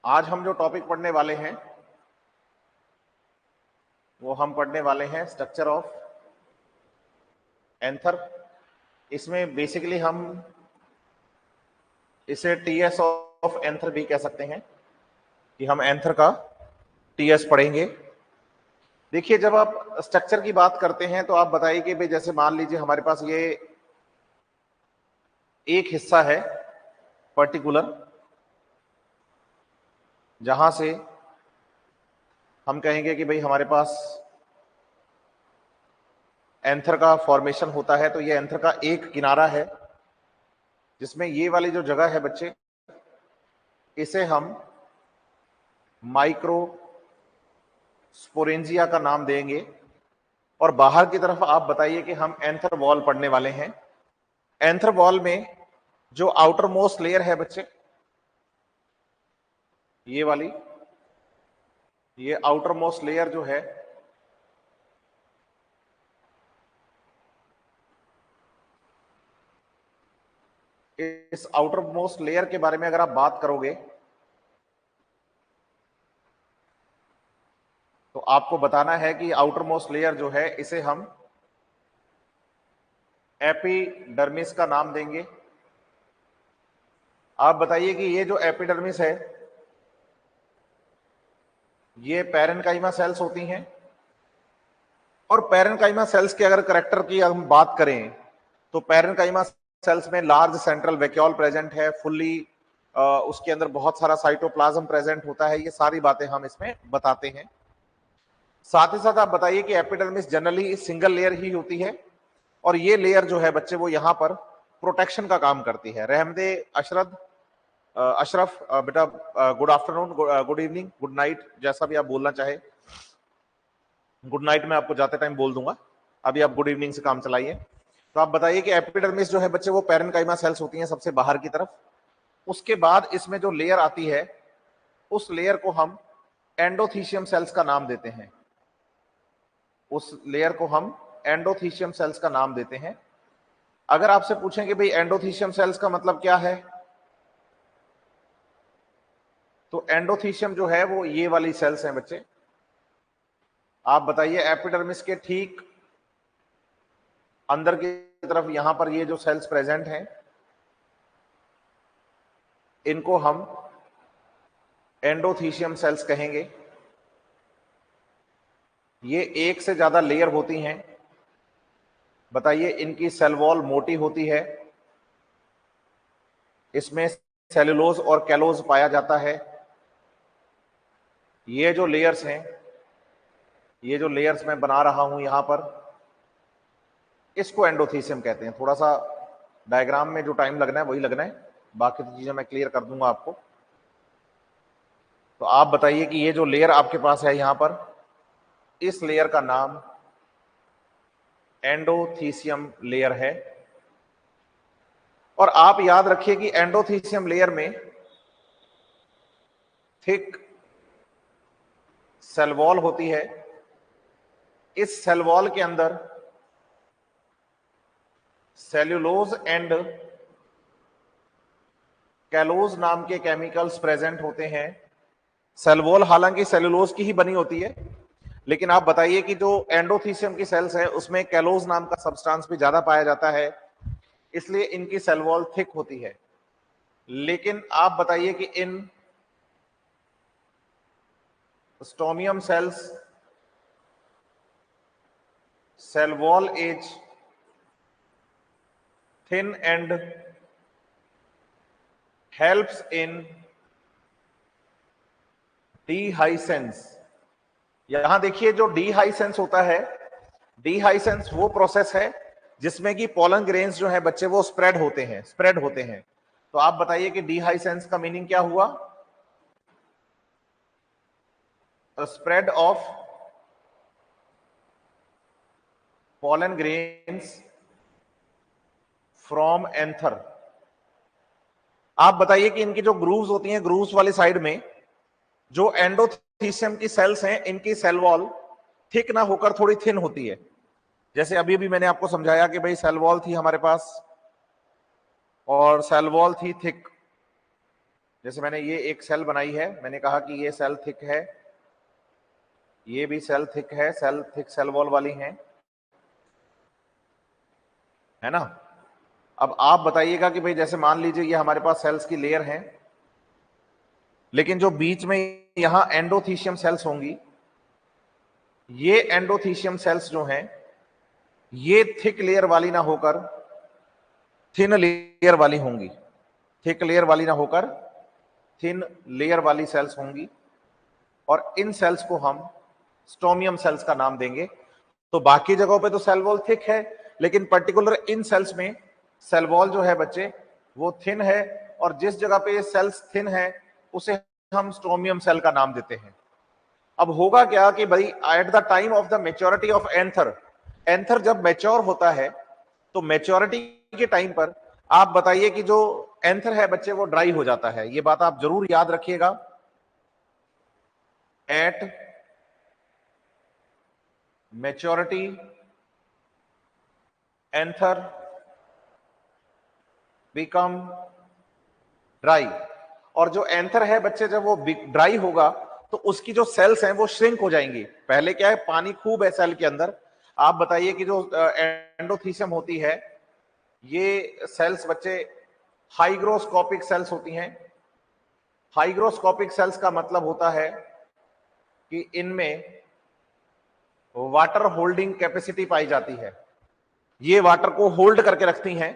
आज हम जो टॉपिक पढ़ने वाले हैं वो हम पढ़ने वाले हैं स्ट्रक्चर ऑफ एंथर। इसमें बेसिकली हम इसे टीएस ऑफ एंथर भी कह सकते हैं कि हम एंथर का टीएस पढ़ेंगे। देखिए, जब आप स्ट्रक्चर की बात करते हैं तो आप बताइए कि भाई जैसे मान लीजिए हमारे पास ये एक हिस्सा है पर्टिकुलर, जहां से हम कहेंगे कि भाई हमारे पास एंथर का फॉर्मेशन होता है। तो ये एंथर का एक किनारा है जिसमें ये वाली जो जगह है बच्चे, इसे हम माइक्रो स्पोरेंजिया का नाम देंगे। और बाहर की तरफ आप बताइए कि हम एंथर वॉल पढ़ने वाले हैं। एंथर वॉल में जो आउटर मोस्ट लेयर है बच्चे, ये वाली, ये आउटर मोस्ट लेयर जो है इस आउटर मोस्ट लेयर के बारे में अगर आप बात करोगे तो आपको बताना है कि आउटर मोस्ट लेयर जो है इसे हम एपिडर्मिस का नाम देंगे। आप बताइए कि ये जो एपिडर्मिस है ये पैरेन्काइमा सेल्स होती हैं। और पैरेन्काइमा सेल्स के अगर करेक्टर की हम बात करें तो पैरेन्काइमा सेल्स में लार्ज सेंट्रल वैक्यूल प्रेजेंट है, फुल्ली उसके अंदर बहुत सारा साइटोप्लाज्म प्रेजेंट होता है। ये सारी बातें हम इसमें बताते हैं। साथ ही साथ आप बताइए कि एपिडर्मिस जनरली सिंगल लेयर ही होती है और ये लेयर जो है बच्चे वो यहां पर प्रोटेक्शन का काम करती है। रहमदे अशरफ बेटा, good afternoon, good evening, good night, जैसा भी आप बोलना चाहे। गुड नाइट मैं आपको जाते टाइम बोल दूंगा, अभी आप गुड इवनिंग से काम चलाइए। तो आप बताइए कि एपिडर्मिस जो है बच्चे वो पैरेन्काइमा सेल्स होती हैं सबसे बाहर की तरफ। उसके बाद इसमें जो लेयर आती है उस लेयर को हम एंडोथीशियम सेल्स का नाम देते हैं। उस लेयर को हम एंडोथीशियम सेल्स का नाम देते हैं। अगर आपसे पूछें कि भाई एंडोथीशियम सेल्स का मतलब क्या है, तो एंडोथीशियम जो है वो ये वाली सेल्स हैं बच्चे। आप बताइए एपिडर्मिस के ठीक अंदर की तरफ यहां पर ये जो सेल्स प्रेजेंट हैं इनको हम एंडोथीशियम सेल्स कहेंगे। ये एक से ज्यादा लेयर होती हैं। बताइए इनकी सेल वॉल मोटी होती है, इसमें सेलुलोज और कैलोज पाया जाता है। ये जो लेयर्स हैं, ये जो लेयर्स मैं बना रहा हूं यहां पर, इसको एंडोथीशियम कहते हैं। थोड़ा सा डायग्राम में जो टाइम लगना है वही लगना है, बाकी तो चीजें मैं क्लियर कर दूंगा आपको। तो आप बताइए कि ये जो लेयर आपके पास है यहां पर, इस लेयर का नाम एंडोथीशियम लेयर है। और आप याद रखिए कि एंडोथीशियम लेयर में थिक सेल वॉल होती है। इस सेल वॉल के अंदर सेल्यूलोज एंड कैलोज नाम के केमिकल्स प्रेजेंट होते हैं। सेल वॉल हालांकि सेल्यूलोज की ही बनी होती है, लेकिन आप बताइए कि जो एंडोथीशियम की सेल्स है उसमें कैलोज नाम का सब्सटेंस भी ज्यादा पाया जाता है, इसलिए इनकी सेल वॉल थिक होती है। लेकिन आप बताइए कि in stomium cells cell wall is thin and helps in dehiscence. यहां देखिए जो डीहाइसेंस होता है, डीहाइसेंस वो प्रोसेस है जिसमें कि पोलन ग्रेन्स जो है बच्चे वो स्प्रेड होते हैं। तो आप बताइए कि डीहाइसेंस का मीनिंग क्या हुआ? Spread of pollen grains from anther. आप बताइए कि इनकी जो ग्रूव्स होती हैं, ग्रूव्स वाली साइड में जो एंडोथीशियम की सेल्स हैं इनकी सेल वॉल थिक ना होकर थोड़ी थिन होती है। जैसे अभी भी मैंने आपको समझाया कि भाई सेल वॉल थी हमारे पास और सेल वॉल थी थिक। जैसे मैंने ये एक सेल बनाई है, मैंने कहा कि ये सेल थिक है, ये भी सेल थिक है, सेल थिक सेल वॉल वाली है ना। अब आप बताइएगा कि भाई जैसे मान लीजिए ये हमारे पास सेल्स की लेयर है, लेकिन जो बीच में यहां एंडोथीशियम सेल्स होंगी, ये एंडोथीशियम सेल्स जो हैं ये थिक लेयर वाली ना होकर थिन लेयर वाली होंगी, थिक लेयर वाली ना होकर थिन लेयर वाली सेल्स होंगी, और इन सेल्स को हम स्टोमियम सेल्स का नाम देंगे। तो बाकी जगहों पे तो सेल वॉल थिक है, लेकिन पर्टिकुलर इन सेल्स में सेल वॉल जो है बच्चे वो थिन है, और जिस जगह पे ये सेल्स थिन है उसे हम स्टोमियम सेल का नाम देते हैं। अब होगा क्या कि भाई at the time of the maturity of anther, anther जब मेच्योर होता है तो मेच्योरिटी के टाइम पर आप बताइए कि जो एंथर है बच्चे वो ड्राई हो जाता है। ये बात आप जरूर याद रखिएगा। Eight maturity anther become dry, और जो एंथर है बच्चे जब वो ड्राई होगा तो उसकी जो सेल्स हैं वो श्रिंक हो जाएंगी। पहले क्या है, पानी खूब है सेल के अंदर। आप बताइए कि जो एंडोथीसियम होती है, ये सेल्स बच्चे हाइग्रोस्कोपिक सेल्स होती हैं। हाइग्रोस्कोपिक सेल्स का मतलब होता है कि इनमें वाटर होल्डिंग कैपेसिटी पाई जाती है, ये वाटर को होल्ड करके रखती हैं,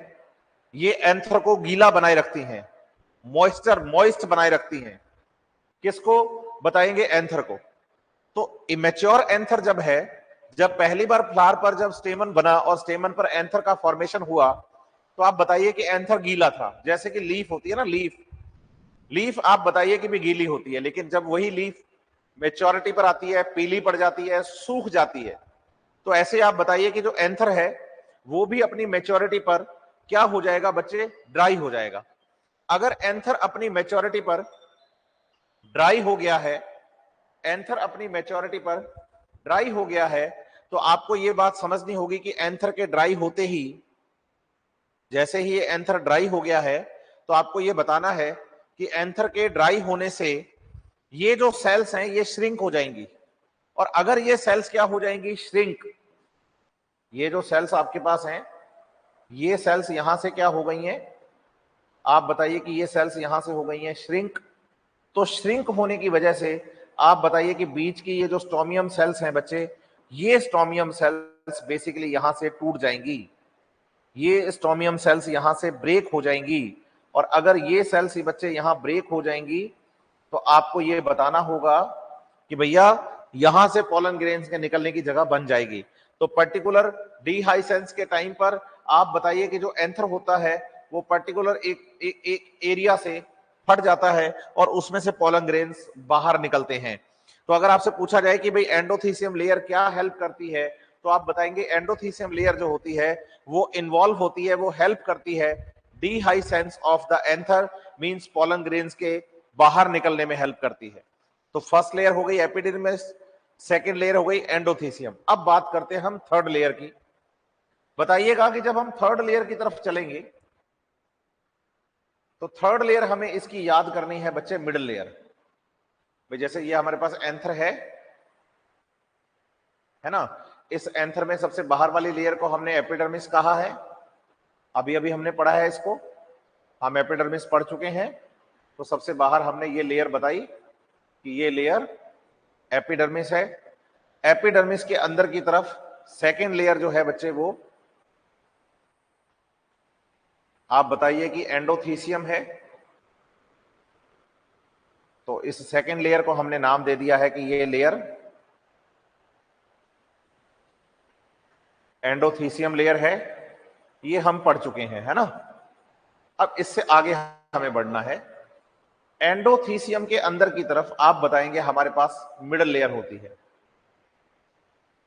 ये एंथर को गीला बनाए रखती हैं, मॉइस्ट बनाए रखती हैं। किसको बताएंगे? एंथर को। तो इमेच्योर एंथर जब है, जब पहली बार फ्लावर पर जब स्टेमन बना और स्टेमन पर एंथर का फॉर्मेशन हुआ, तो आप बताइए कि एंथर गीला था। जैसे कि लीफ होती है ना, लीफ आप बताइए कि भी गीली होती है, लेकिन जब वही लीफ मेच्योरिटी पर आती है, पीली पड़ जाती है, सूख जाती है, तो ऐसे आप बताइए कि जो एंथर है वो भी अपनी मेच्योरिटी पर क्या हो जाएगा बच्चे? ड्राई हो जाएगा। अगर एंथर अपनी मेच्योरिटी पर ड्राई हो गया है, एंथर अपनी मेच्योरिटी पर ड्राई हो गया है, तो आपको यह बात समझनी होगी कि एंथर के ड्राई होते ही, जैसे ही ये एंथर ड्राई हो गया है, तो आपको यह बताना है कि एंथर के ड्राई होने से ये जो सेल्स हैं ये श्रिंक हो जाएंगी। और अगर ये सेल्स क्या हो जाएंगी? श्रिंक। ये जो सेल्स आपके पास हैं, ये सेल्स यहां से क्या हो गई हैं? आप बताइए कि ये सेल्स यहां से हो गई हैं श्रिंक। तो श्रिंक होने की वजह से आप बताइए कि बीच की ये जो स्टोमियम सेल्स हैं बच्चे, ये स्टोमियम सेल्स बेसिकली यहां से टूट जाएंगी, ये स्टोमियम सेल्स यहां से ब्रेक हो जाएंगी। और अगर ये सेल्स बच्चे यहां ब्रेक हो जाएंगी, तो आपको ये बताना होगा कि भैया यहां से पोलन ग्रेन्स के निकलने की जगह बन जाएगी। तो पर्टिकुलर डीहाइसेंस के टाइम पर आप बताइए कि जो एंथर होता है वो पर्टिकुलर एक एरिया से फट जाता है और उसमें से पोलन ग्रेन्स बाहर निकलते हैं। तो अगर आपसे पूछा जाए कि भाई एंडोथीसियम लेयर क्या हेल्प करती है, तो आप बताएंगे एंडोथीसियम लेयर जो होती है वो इन्वॉल्व होती है, वो हेल्प करती है dehiscence of the anther, means pollen grains के बाहर निकलने में हेल्प करती है। तो फर्स्ट लेयर हो गई एपिडर्मिस, सेकेंड लेयर हो गई एंडोथीसियम। अब बात करते हैं हम थर्ड लेयर की। बताइएगा कि जब हम थर्ड लेयर की तरफ चलेंगे तो थर्ड लेयर हमें इसकी याद करनी है बच्चे मिडिल लेयर। भाई जैसे ये हमारे पास एंथर है ना, इस एंथर में सबसे बाहर वाली लेयर को हमने एपिडर्मिस कहा है। अभी अभी हमने पढ़ा है इसको, हम एपिडर्मिस पढ़ चुके हैं। तो सबसे बाहर हमने ये लेयर बताई कि ये लेयर एपिडर्मिस है। एपिडर्मिस के अंदर की तरफ सेकेंड लेयर जो है बच्चे वो आप बताइए कि एंडोथीसियम है। तो इस सेकेंड लेयर को हमने नाम दे दिया है कि ये लेयर एंडोथीसियम लेयर है। ये हम पढ़ चुके हैं, है ना। अब इससे आगे हमें बढ़ना है। एंडोथीसियम के अंदर की तरफ आप बताएंगे हमारे पास मिडल लेयर होती है,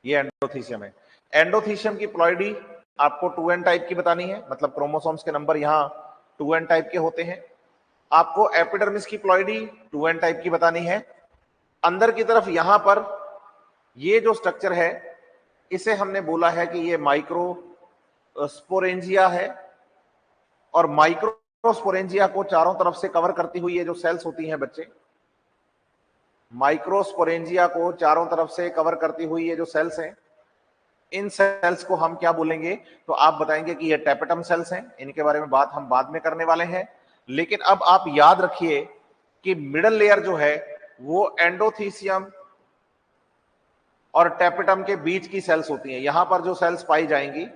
ये एंडोथीसियम है। एंडोथीसियम की प्लॉइडी आपको 2n टाइप की बतानी है, मतलब क्रोमोसोम्स के नंबर यहां 2n टाइप के होते हैं। आपको एपिडर्मिस की प्लॉइडी 2n टाइप की बतानी है। अंदर की तरफ यहां पर ये जो स्ट्रक्चर है इसे हमने बोला है कि ये माइक्रो स्पोरेंजिया है। और माइक्रो माइक्रोस्पोरेंजिया को चारों तरफ से कवर करती हुई ये जो सेल्स होती हैं बच्चे, माइक्रोस्पोरेंजिया को चारों तरफ से कवर करती हुई ये जो सेल्स हैं, इन सेल्स को हम क्या बोलेंगे? तो आप बताएंगे कि ये टेपेटम सेल्स हैं। इनके बारे में बात हम बाद में करने वाले हैं, लेकिन अब आप याद रखिए कि मिडल लेयर जो है वो एंडोथीसियम और टेपेटम के बीच की सेल्स होती हैं। यहां पर जो सेल्स पाई जाएंगी,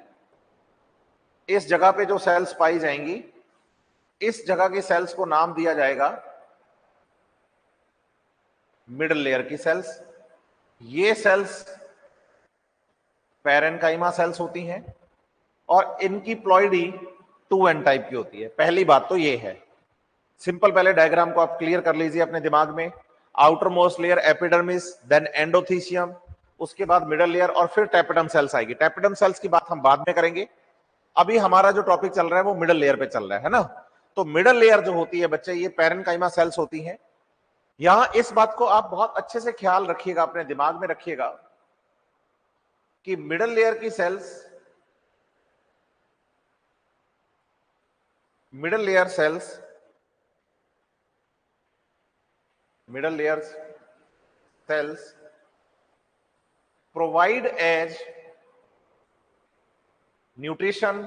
इस जगह पे जो सेल्स पाई जाएंगी, इस जगह की सेल्स को नाम दिया जाएगा मिडल लेयर की सेल्स। ये सेल्स पैरेनकाइमा सेल्स होती हैं और इनकी प्लॉइडी 2n टाइप की होती है। पहली बात तो ये है, सिंपल। पहले डायग्राम को आप क्लियर कर लीजिए अपने दिमाग में। Outermost layer epidermis, then endothecium, उसके बाद मिडल लेयर और फिर टेपेटम सेल्स आएगी। टेपेटम सेल्स की बात हम बाद में करेंगे। अभी हमारा जो टॉपिक चल रहा है वो मिडल लेयर पे चल रहा है ना। तो मिडल लेयर जो होती है बच्चे, ये पैरेनकाइमा सेल्स होती हैं। यहां इस बात को आप बहुत अच्छे से ख्याल रखिएगा, अपने दिमाग में रखिएगा कि मिडल लेयर की cells, middle layer cells provide as nutrition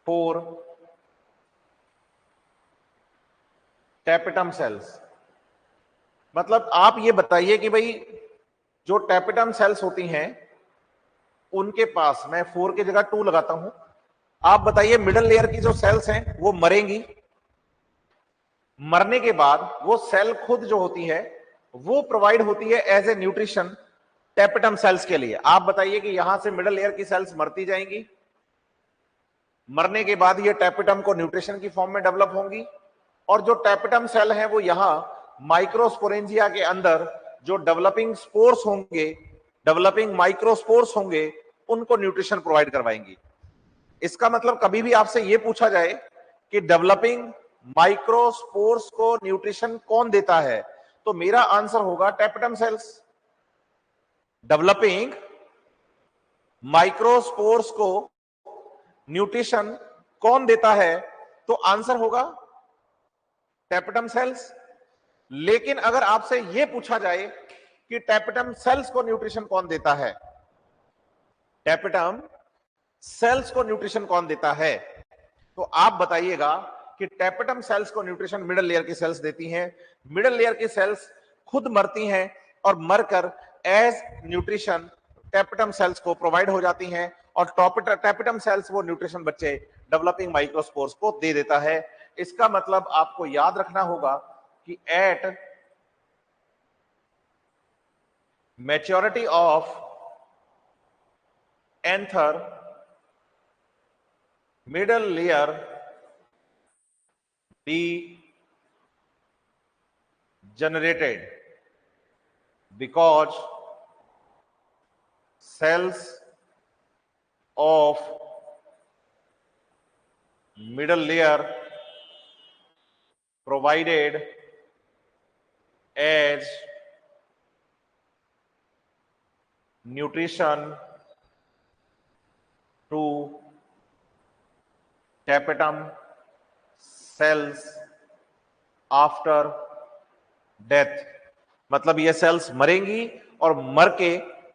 for tapetum cells। मतलब आप ये बताइए कि भाई जो टेपेटम सेल्स होती हैं उनके पास, मैं 4 की जगह 2 लगाता हूं, आप बताइए मिडल लेयर की जो सेल्स हैं वो मरेंगी। मरने के बाद वो सेल खुद जो होती है वो प्रोवाइड होती है as a nutrition tapetum cells के लिए। आप बताइए कि यहां से मिडल लेयर की सेल्स मरती जाएंगी, मरने के बाद ये टेपेटम को न्यूट्रिशन की फॉर्म में डेवलप होंगी, और जो टेपेटम सेल है वो यहां माइक्रोस्पोरेंजिया के अंदर जो डेवलपिंग स्पोर्स होंगे, डेवलपिंग माइक्रोस्पोर्स होंगे, उनको न्यूट्रिशन प्रोवाइड करवाएंगी। इसका मतलब कभी भी आपसे यह पूछा जाए कि डेवलपिंग माइक्रोस्पोर्स को न्यूट्रिशन कौन देता है, तो मेरा आंसर होगा टेपेटम सेल्स। डेवलपिंग माइक्रोस्पोर्स को न्यूट्रिशन कौन देता है, तो आंसर होगा टेपेटम सेल्स। लेकिन अगर आपसे यह पूछा जाए कि टेपेटम सेल्स को न्यूट्रिशन कौन देता है, टेपेटम सेल्स को न्यूट्रिशन कौन देता है, तो आप बताइएगा कि टेपेटम सेल्स को न्यूट्रिशन मिडल लेयर की सेल्स देती हैं। मिडल लेयर की सेल्स खुद मरती हैं और मरकर एज न्यूट्रिशन टेपेटम सेल्स को प्रोवाइड हो जाती हैं, और टेपेटम सेल्स वो न्यूट्रिशन बच्चे डेवलपिंग माइक्रोस्पोर्स को दे देता है। इसका मतलब आपको याद रखना होगा कि at maturity of anther middle layer degenerated because cells of middle layer provided as nutrition to tapetum cells after death. मतलब ये सेल्स मरेंगी और मर के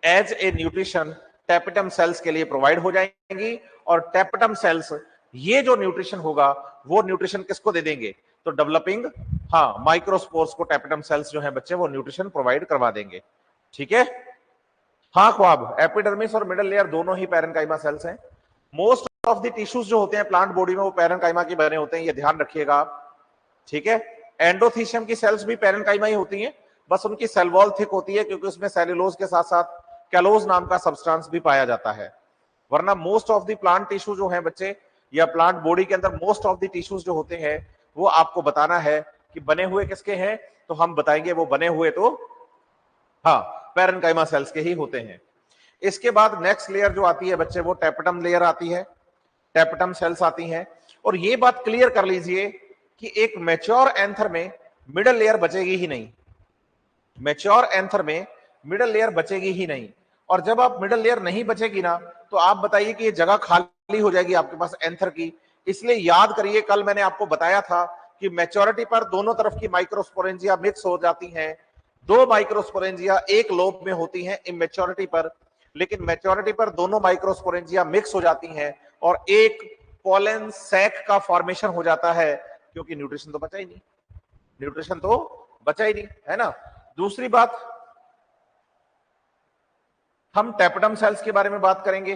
as a nutrition tapetum cells के लिए प्रोवाइड हो जाएंगी, और टेपेटम सेल्स ये जो न्यूट्रिशन होगा वो न्यूट्रिशन किसको दे देंगे, तो डेवलपिंग माइक्रोस्पोर्स को टेपेटम सेल्स जो है बच्चे वो न्यूट्रिशन प्रोवाइड करवा देंगे। ठीक है। ख्वाब एपिडर्मिस और मिडल लेयर दोनों ही पैरेनकाइमा सेल्स हैं। मोस्ट ऑफ द टिश्यूज जो होते हैं प्लांट बॉडी में वो पैरेनकाइमा के बने होते हैं, ये ध्यान रखिएगा आप। ठीक है। एंडोथीशियम की सेल्स भी पैरेनकाइमा ही होती हैं, बस उनकी सेल वॉल थिक होती है क्योंकि उसमें सेल्यूलोज के साथ साथ कैलोज नाम का सब्सटेंस भी पाया जाता है। वरना most of the plant tissue जो है बच्चे, या प्लांट बॉडी के अंदर मोस्ट ऑफ द टिश्यूज जो होते हैं वो आपको बताना है कि बने हुए किसके हैं, तो हम बताएंगे वो बने हुए तो पैरेनकाइमा सेल्स के ही होते हैं। इसके बाद नेक्स्ट लेयर जो आती है बच्चे वो टेपेटम लेयर आती है, टेपेटम सेल्स आती हैं। और ये बात क्लियर कर लीजिए कि एक मैच्योर एंथर में मिडल लेयर बचेगी ही नहीं, मैच्योर एंथर में मिडल लेयर बचेगी ही नहीं। और जब आप मिडल लेयर नहीं बचेगी ना, तो आप बताइए कि ये जगह खाली हो जाएगी आपके पास एंथर की, इसलिए याद करिए, कल मैंने आपको बताया था कि मैच्योरिटी पर दोनों तरफ की माइक्रोस्पोरेंजिया मिक्स हो जाती हैं। दो माइक्रोस्पोरेंजिया एक लोब में होती हैं इमेच्योरिटी पर, लेकिन मैच्योरिटी पर दोनों माइक्रोस्पोरेंजिया मिक्स हो जाती हैं और एक पोलन सैक का फॉर्मेशन हो जाता है, क्योंकि न्यूट्रिशन तो बचा ही नहीं, न्यूट्रिशन तो बचा ही नहीं, है ना। दूसरी बात, हम टेपटम सेल्स के बारे में बात करेंगे।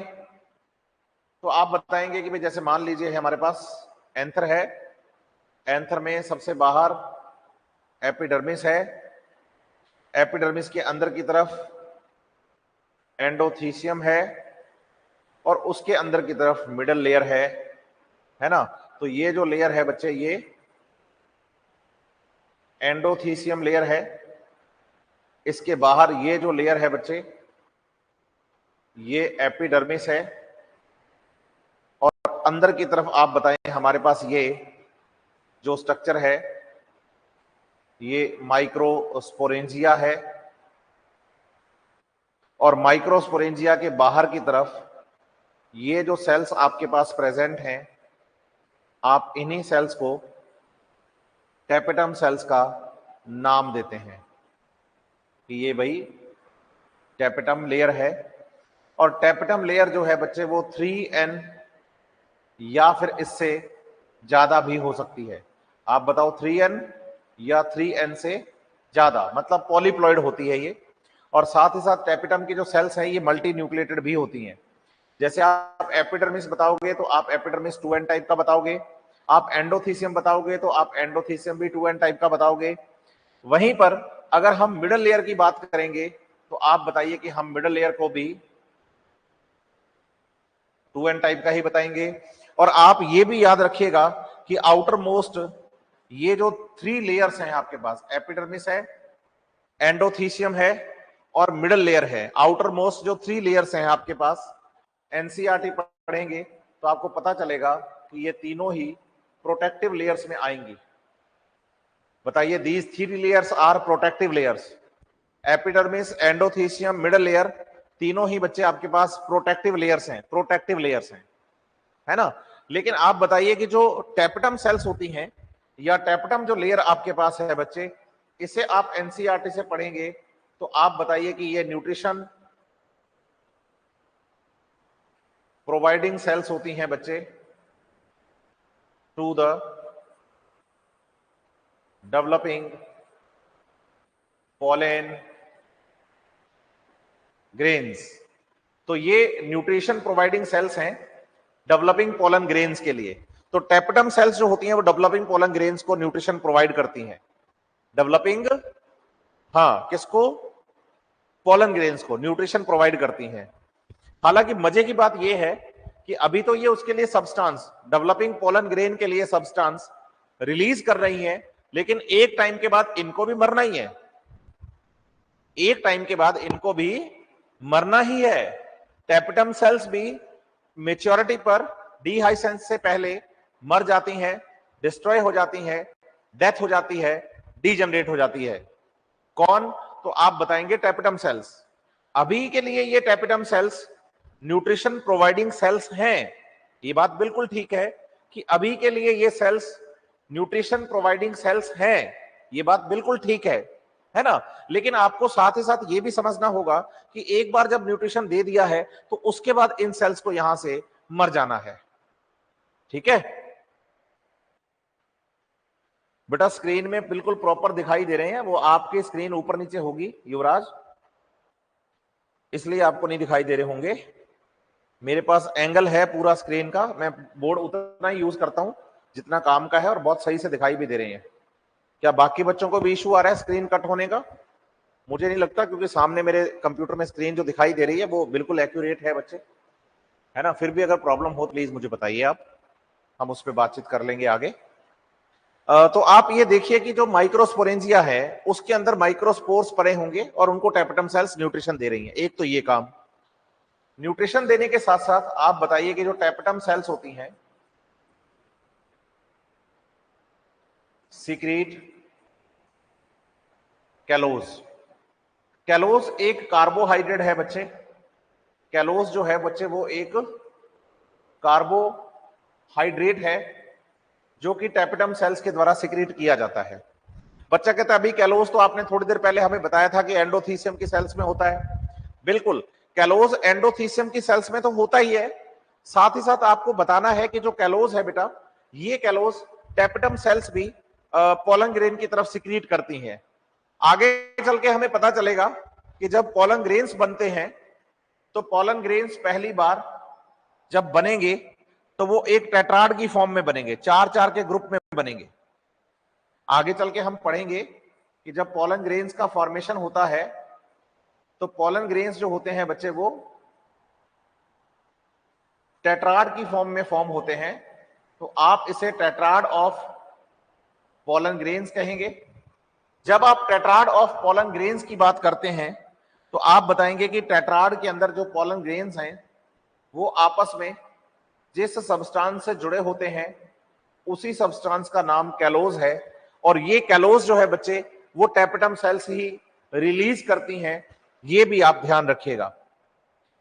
तो आप बताएंगे कि भाई जैसे मान लीजिए हमारे पास एंथर है, एंथर में सबसे बाहर एपिडर्मिस है, एपिडर्मिस के अंदर की तरफ एंडोथीसियम है और उसके अंदर की तरफ मिडल लेयर है ना। तो ये जो लेयर है बच्चे, ये एंडोथीसियम लेयर है। इसके बाहर ये जो लेयर है बच्चे, ये एपिडर्मिस है और अंदर की तरफ आप बताएं हमारे पास ये जो स्ट्रक्चर है, ये माइक्रोस्पोरेंजिया है और माइक्रोस्पोरेंजिया के बाहर की तरफ ये जो सेल्स आपके पास प्रेजेंट हैं, आप इन्हीं सेल्स को टेपेटम सेल्स का नाम देते हैं कि ये भाई टेपेटम लेयर है। और टेपेटम लेयर जो है बच्चे वो 3N या फिर इससे ज्यादा भी हो सकती है। आप बताओ 3N या 3N से ज्यादा, मतलब पॉलीप्लॉइड होती है ये। और साथ ही साथ टेपेटम की जो सेल्स हैं ये मल्टी न्यूक्लिएटेड भी होती हैं। जैसे आप एपिडर्मिस बताओगे तो आप एपिडर्मिस 2N टाइप का बताओगे, आप एंडोथीसियम बताओगे तो आप एंडोथीसियम भी 2N टाइप का बताओगे। वहीं पर अगर हम मिडल लेयर की बात करेंगे तो आप बताइए कि हम मिडल लेयर को भी 2N टाइप का ही बताएंगे। और आप ये भी याद रखिएगा कि आउटर मोस्ट ये जो 3 लेयर्स हैं आपके पास, एपिडर्मिस है, एंडोथीसियम है और मिडल लेयर है। आउटर मोस्ट जो 3 लेयर्स हैं आपके पास, एनसीईआरटी पढ़ेंगे तो आपको पता चलेगा कि ये तीनों ही प्रोटेक्टिव लेयर्स में आएंगी। बताइए, these 3 layers are protective layers. Epidermis, endothecium, middle layer, तीनों ही बच्चे आपके पास प्रोटेक्टिव लेयर्स हैं, प्रोटेक्टिव लेयर्स हैं, है ना। लेकिन आप बताइए कि जो टेपेटम सेल्स होती हैं या टेपेटम जो लेयर आपके पास है बच्चे, इसे आप एनसीईआरटी से पढ़ेंगे तो आप बताइए कि ये न्यूट्रिशन प्रोवाइडिंग सेल्स होती हैं बच्चे to the developing pollen grains. तो ये न्यूट्रिशन प्रोवाइडिंग सेल्स हैं डेवलपिंग पोलन ग्रेन्स के लिए। तो टेपेटम सेल्स जो होती हैं वो डेवलपिंग पोलन ग्रेन्स को न्यूट्रिशन प्रोवाइड करती हैं। डेवलपिंग, हाँ, किसको? पोलन ग्रेन्स को न्यूट्रिशन प्रोवाइड करती हैं। हालांकि मजे की बात यह है कि अभी तो ये उसके लिए सब्सटेंस, डेवलपिंग पोलन ग्रेन के लिए सब्सटेंस रिलीज कर रही हैं, लेकिन एक टाइम के बाद इनको भी मरना ही है। एक टाइम के बाद इनको भी मरना ही है। टेपेटम सेल्स भी मेच्योरिटी पर डिहाइसेंस से पहले मर जाती हैं, डिस्ट्रॉय हो जाती हैं, डेथ हो जाती है, डीजनरेट हो जाती है। कौन? तो आप बताएंगे टेपेटम सेल्स। अभी के लिए ये tapetum cells nutrition providing cells हैं, ये बात बिल्कुल ठीक है कि अभी के लिए ये सेल्स न्यूट्रिशन प्रोवाइडिंग सेल्स हैं, ये बात बिल्कुल ठीक है ना। लेकिन आपको साथ ही साथ ये भी समझना होगा कि एक बार जब न्यूट्रिशन दे दिया है तो उसके बाद इन सेल्स को यहां से मर जाना है। ठीक है बेटा, स्क्रीन में बिल्कुल प्रॉपर दिखाई दे रहे हैं, वो आपकी स्क्रीन ऊपर नीचे होगी युवराज, इसलिए आपको नहीं दिखाई दे रहे होंगे। मेरे पास एंगल है पूरा स्क्रीन का, मैं बोर्ड उतना ही यूज करता हूं जितना काम का है और बहुत सही से दिखाई भी दे रहे हैं। क्या बाकी बच्चों को भी इशू आ रहा है स्क्रीन कट होने का? मुझे नहीं लगता, क्योंकि सामने मेरे कंप्यूटर में स्क्रीन जो दिखाई दे रही है वो बिल्कुल एक्यूरेट है बच्चे, है ना। फिर भी अगर प्रॉब्लम हो प्लीज मुझे बताइए आप, हम उस पर बातचीत कर लेंगे आगे। तो आप ये देखिए कि जो माइक्रोस्पोरेंजिया है उसके अंदर माइक्रोस्पोर्स पड़े होंगे और उनको टेपेटम सेल्स न्यूट्रिशन दे रही हैं। एक तो ये काम, न्यूट्रिशन देने के साथ साथ आप बताइए कि जो टेपेटम सेल्स होती हैं सीक्रेट कैलोज। कैलोज एक कार्बोहाइड्रेट है बच्चे, कैलोज जो है बच्चे वो एक कार्बोहाइड्रेट हाइड्रेट है जो कि टैपेटम सेल्स के द्वारा सिक्रीट किया जाता है। बच्चा कहता है अभी कैलोज तो आपने थोड़ी देर पहले हमें बताया था कि एंडोथीसियम की सेल्स में होता है। बिल्कुल, कैलोज एंडोथीसियम की सेल्स में तो होता ही है, साथ ही साथ आपको बताना है कि जो कैलोज है बेटा, ये कैलोज टैपेटम सेल्स भी पोलन ग्रेन की तरफ सिक्रीट करती हैं। आगे चल के हमें पता चलेगा कि जब पोलन ग्रेन्स बनते हैं तो पोलन ग्रेन्स पहली बार जब बनेंगे तो वो एक टेट्राड की फॉर्म में बनेंगे, 4-4 के ग्रुप में बनेंगे। आगे चल के हम पढ़ेंगे कि जब पोलन ग्रेन्स का फॉर्मेशन होता है तो पोलन ग्रेन्स जो होते हैं बच्चे वो टेट्राड की फॉर्म में फॉर्म होते हैं। तो आप इसे टेट्राड ऑफ पोलन ग्रेन्स कहेंगे। जब आप टेट्राड ऑफ पोलन ग्रेन्स की बात करते हैं तो आप बताएंगे कि टेट्राड के अंदर जो पोलन ग्रेन्स हैं वो आपस में जिस सब्सटेंस से जुड़े होते हैं उसी सब्सटेंस का नाम कैलोज है, और ये कैलोज जो है बच्चे वो टैपेटम सेल्स ही रिलीज करती हैं, ये भी आप ध्यान रखिएगा।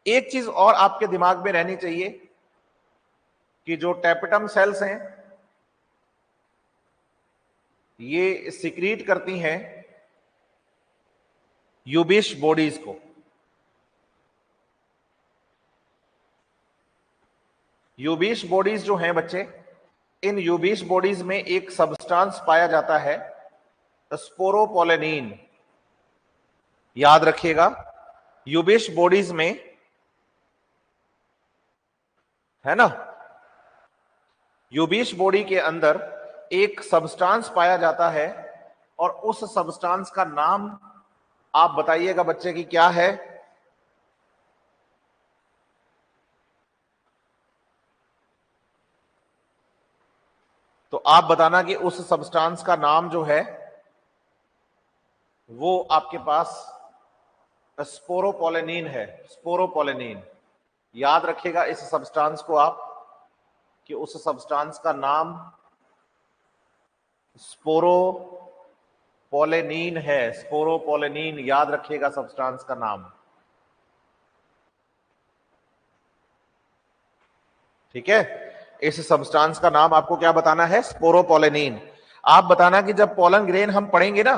एक चीज और आपके दिमाग में रहनी चाहिए कि जो टैपेटम सेल्स हैं ये सिक्रीट करती हैं यूबिश बॉडीज को। यूबिश बॉडीज जो हैं बच्चे, इन यूबिश बॉडीज में एक सब्सटेंस पाया जाता है स्पोरोपोलेनिन। याद रखिएगा, यूबिश बॉडीज में है ना, यूबिश बॉडी के अंदर एक सब्सटेंस पाया जाता है और उस सब्सटेंस का नाम आप बताइएगा बच्चे की क्या है। तो आप बताना कि उस सब्सटेंस का नाम जो है वो आपके पास स्पोरोपोलेनिन है, स्पोरोपोलेनिन। याद रखिएगा इस सब्सटेंस को आप कि उस सब्सटेंस का नाम स्पोरोपोलेनिन है, स्पोरोपोलेनिन। याद रखिएगा सब्सटेंस का नाम, ठीक है। इस सब्सटेंस का नाम आपको क्या बताना है, स्पोरोपोलेनिन। आप बताना कि जब पोलन ग्रेन हम पढ़ेंगे ना,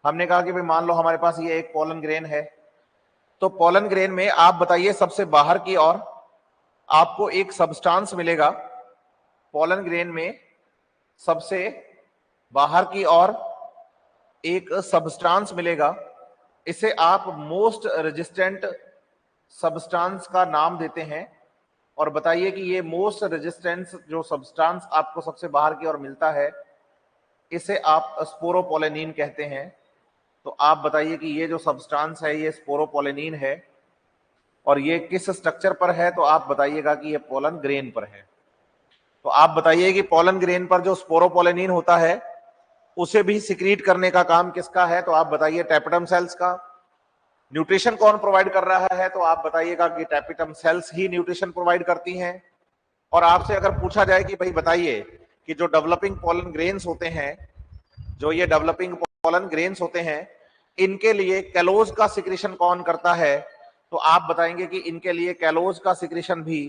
हमने कहा कि भाई मान लो हमारे पास ये एक पोलन ग्रेन है, तो पोलन ग्रेन में आप बताइए सबसे बाहर की ओर आपको एक सब्सटेंस मिलेगा। पोलन ग्रेन में सबसे बाहर की ओर एक सब्सटेंस मिलेगा, इसे आप मोस्ट रेजिस्टेंट सब्सटेंस का नाम देते हैं। और बताइए कि ये मोस्ट रेजिस्टेंस जो सब्सटेंस आपको सबसे बाहर की ओर मिलता है इसे आप स्पोरोपोलेनिन कहते हैं। तो आप बताइए कि ये जो सब्सटेंस है ये स्पोरोपोलेनिन है और ये किस स्ट्रक्चर पर है, तो आप बताइएगा कि ये पोलन ग्रेन पर है। तो आप बताइए कि पोलन ग्रेन पर जो स्पोरोपोलेनिन होता है उसे भी सिक्रीट करने का काम किसका है, तो आप बताइए टैपेटम सेल्स का। न्यूट्रिशन कौन प्रोवाइड कर रहा है, तो आप बताइएगा कि टैपेटम सेल्स ही न्यूट्रिशन प्रोवाइड करती हैं। और आपसे अगर पूछा जाए कि भाई बताइए कि जो डेवलपिंग पोलन ग्रेन्स होते हैं, जो ये डेवलपिंग पोलन ग्रेन्स होते हैं, इनके लिए कैलोज का सिक्रीशन कौन करता है, तो आप बताएंगे कि इनके लिए कैलोज का सिक्रीशन भी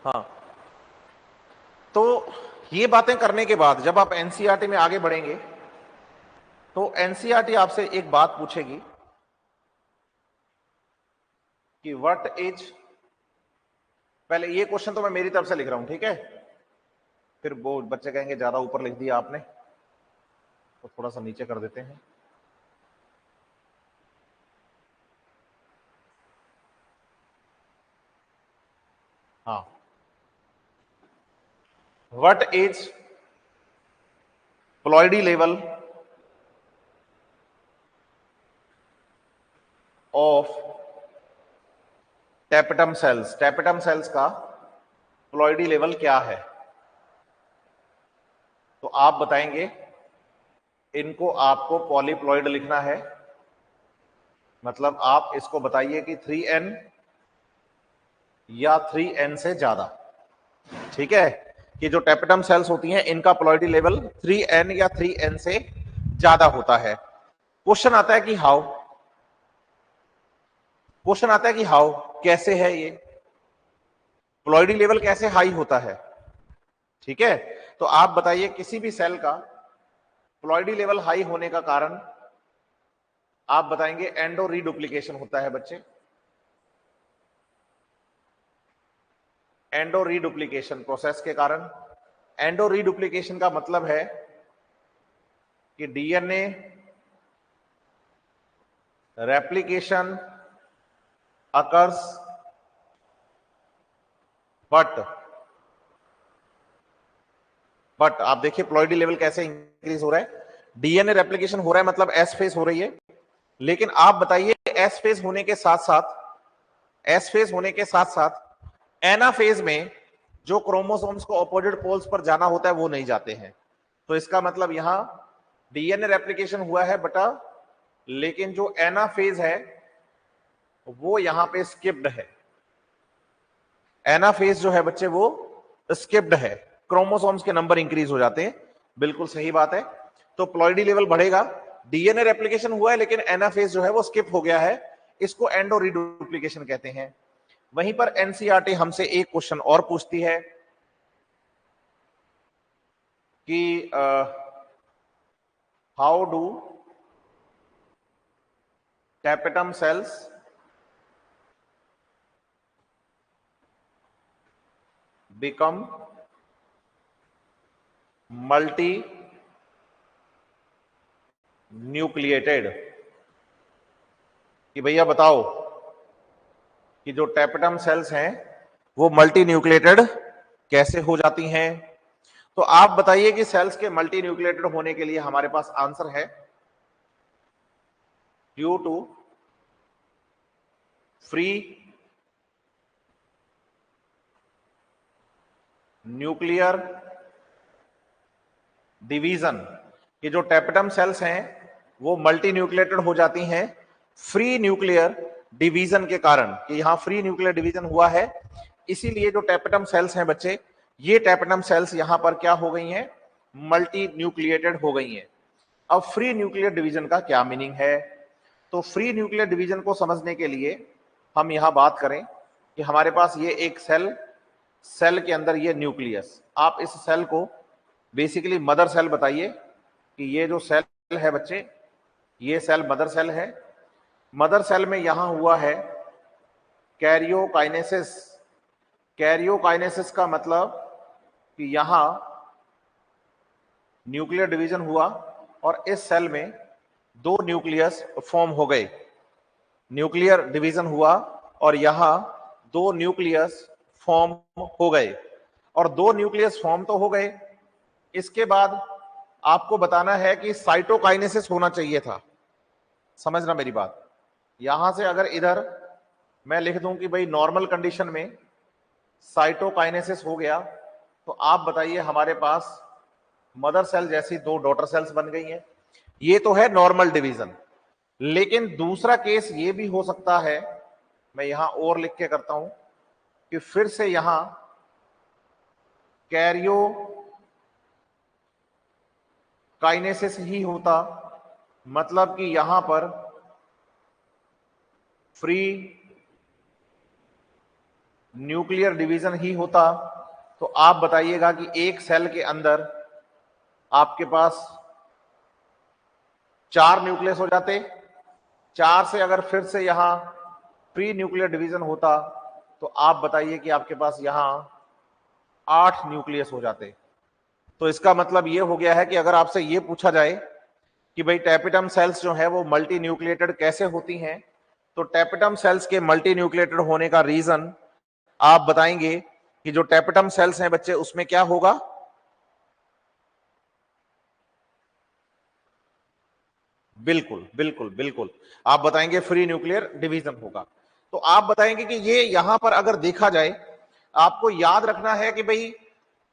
हाँ। तो ये बातें करने के बाद जब आप एनसीईआरटी में आगे बढ़ेंगे तो एनसीईआरटी आपसे एक बात पूछेगी कि व्हाट इज, पहले ये क्वेश्चन तो मैं मेरी तरफ से लिख रहा हूं, ठीक है, फिर वो बच्चे कहेंगे ज्यादा ऊपर लिख दिया आपने, तो थोड़ा सा नीचे कर देते हैं। हाँ, what is ploidy level of tapetum cells, tapetum cells का प्लॉइडी लेवल क्या है, तो आप बताएंगे इनको आपको पॉलीप्लॉइड लिखना है, मतलब आप इसको बताइए कि 3n या 3n से ज्यादा। ठीक है, कि जो टेपिटम सेल्स होती हैं इनका प्लॉइडी लेवल 3n या 3n से ज्यादा होता है। क्वेश्चन आता है कि हाउ, क्वेश्चन आता है कि हाउ, कैसे है ये प्लॉइडी लेवल कैसे हाई होता है। ठीक है, तो आप बताइए किसी भी सेल का प्लॉइडी लेवल हाई होने का कारण आप बताएंगे एंडो रीडुप्लीकेशन होता है बच्चे। एंडो रीडुप्लीकेशन प्रोसेस के कारण। एंडो रीडुप्लीकेशन का मतलब है कि डीएनए रेप्लिकेशन अकर्स बट आप देखिए प्लॉइडी लेवल कैसे इंक्रीज हो रहा है। डीएनए रेप्लिकेशन हो रहा है मतलब एस फेज हो रही है, लेकिन आप बताइए एस फेज होने के साथ साथ, एस फेज होने के साथ साथ एना फेज में जो क्रोमोसोम्स को अपोजिट पोल्स पर जाना होता है वो नहीं जाते हैं। तो इसका मतलब यहां डीएनए रेप्लिकेशन हुआ है बटा, लेकिन जो एना फेज है वो यहां पे स्किप्ड है। एना फेज जो है बच्चे वो स्किप्ड है, क्रोमोसोम्स के नंबर इंक्रीज हो जाते हैं। बिल्कुल सही बात है। तो प्लॉइडी लेवल बढ़ेगा, डीएनए रेप्लिकेशन हुआ है लेकिन एनाफेज जो है वो स्किप हो गया है, इसको एंडो रीडुप्लीकेशन कहते हैं। वहीं पर एनसीईआरटी हमसे एक क्वेश्चन और पूछती है कि how do tapetum sales become multi nucleated. कि भैया बताओ कि जो टैपेटम सेल्स हैं वो मल्टी न्यूक्लिएटेड कैसे हो जाती हैं। तो आप बताइए कि सेल्स के मल्टी न्यूक्लिएटेड होने के लिए हमारे पास आंसर है due to free nuclear division. कि जो टैपेटम सेल्स हैं वो मल्टी न्यूक्लिएटेड हो जाती हैं फ्री न्यूक्लियर डिवीजन के कारण, कि यहां फ्री न्यूक्लियर डिवीजन हुआ है, इसीलिए जो टैपेटम सेल्स हैं बच्चे, ये टैपेटम सेल्स यहां पर क्या हो गई हैं, मल्टी न्यूक्लिएटेड हो गई हैं। अब फ्री न्यूक्लियर डिवीजन का क्या मीनिंग है, तो फ्री न्यूक्लियर डिवीजन को समझने के लिए हम यहां बात करें कि हमारे पास ये एक सेल, सेल के अंदर ये न्यूक्लियस, आप इस सेल को बेसिकली मदर सेल बताइए कि ये जो सेल है बच्चे, ये सेल मदर सेल है। मदर सेल में यहां हुआ है कैरियोकाइनेसिस। कैरियोकाइनेसिस का मतलब कि यहां न्यूक्लियर डिवीजन हुआ और इस सेल में दो न्यूक्लियस फॉर्म हो गए। न्यूक्लियर डिवीजन हुआ और यहां दो न्यूक्लियस फॉर्म हो गए, और दो न्यूक्लियस फॉर्म तो हो गए, इसके बाद आपको बताना है कि साइटोकाइनेसिस होना चाहिए था। समझना मेरी बात, यहां से अगर इधर मैं लिख दूं कि भाई नॉर्मल कंडीशन में साइटोकाइनेसिस हो गया, तो आप बताइए हमारे पास मदर सेल जैसी दो डॉटर सेल्स बन गई हैं। ये तो है नॉर्मल डिवीजन, लेकिन दूसरा केस ये भी हो सकता है, मैं यहां और लिख के करता हूं कि फिर से यहां कैरियो काइनेसिस ही होता, मतलब कि यहां पर फ्री न्यूक्लियर डिवीजन ही होता। तो आप बताइएगा कि एक सेल के अंदर आपके पास 4 न्यूक्लियस हो जाते, 4 से अगर फिर से यहां फ्री न्यूक्लियर डिवीजन होता तो आप बताइए कि आपके पास यहां 8 न्यूक्लियस हो जाते। तो इसका मतलब यह हो गया है कि अगर आपसे यह पूछा जाए कि भाई टैपेटम सेल्स जो है वो मल्टी न्यूक्लिएटेड कैसे होती हैं, तो टैपेटम सेल्स के मल्टी न्यूक्लिएटेड होने का रीजन आप बताएंगे कि जो टैपेटम सेल्स हैं बच्चे उसमें क्या होगा, बिल्कुल बिल्कुल बिल्कुल आप बताएंगे फ्री न्यूक्लियर डिवीजन होगा। तो आप बताएंगे कि ये यहां पर अगर देखा जाए, आपको याद रखना है कि भाई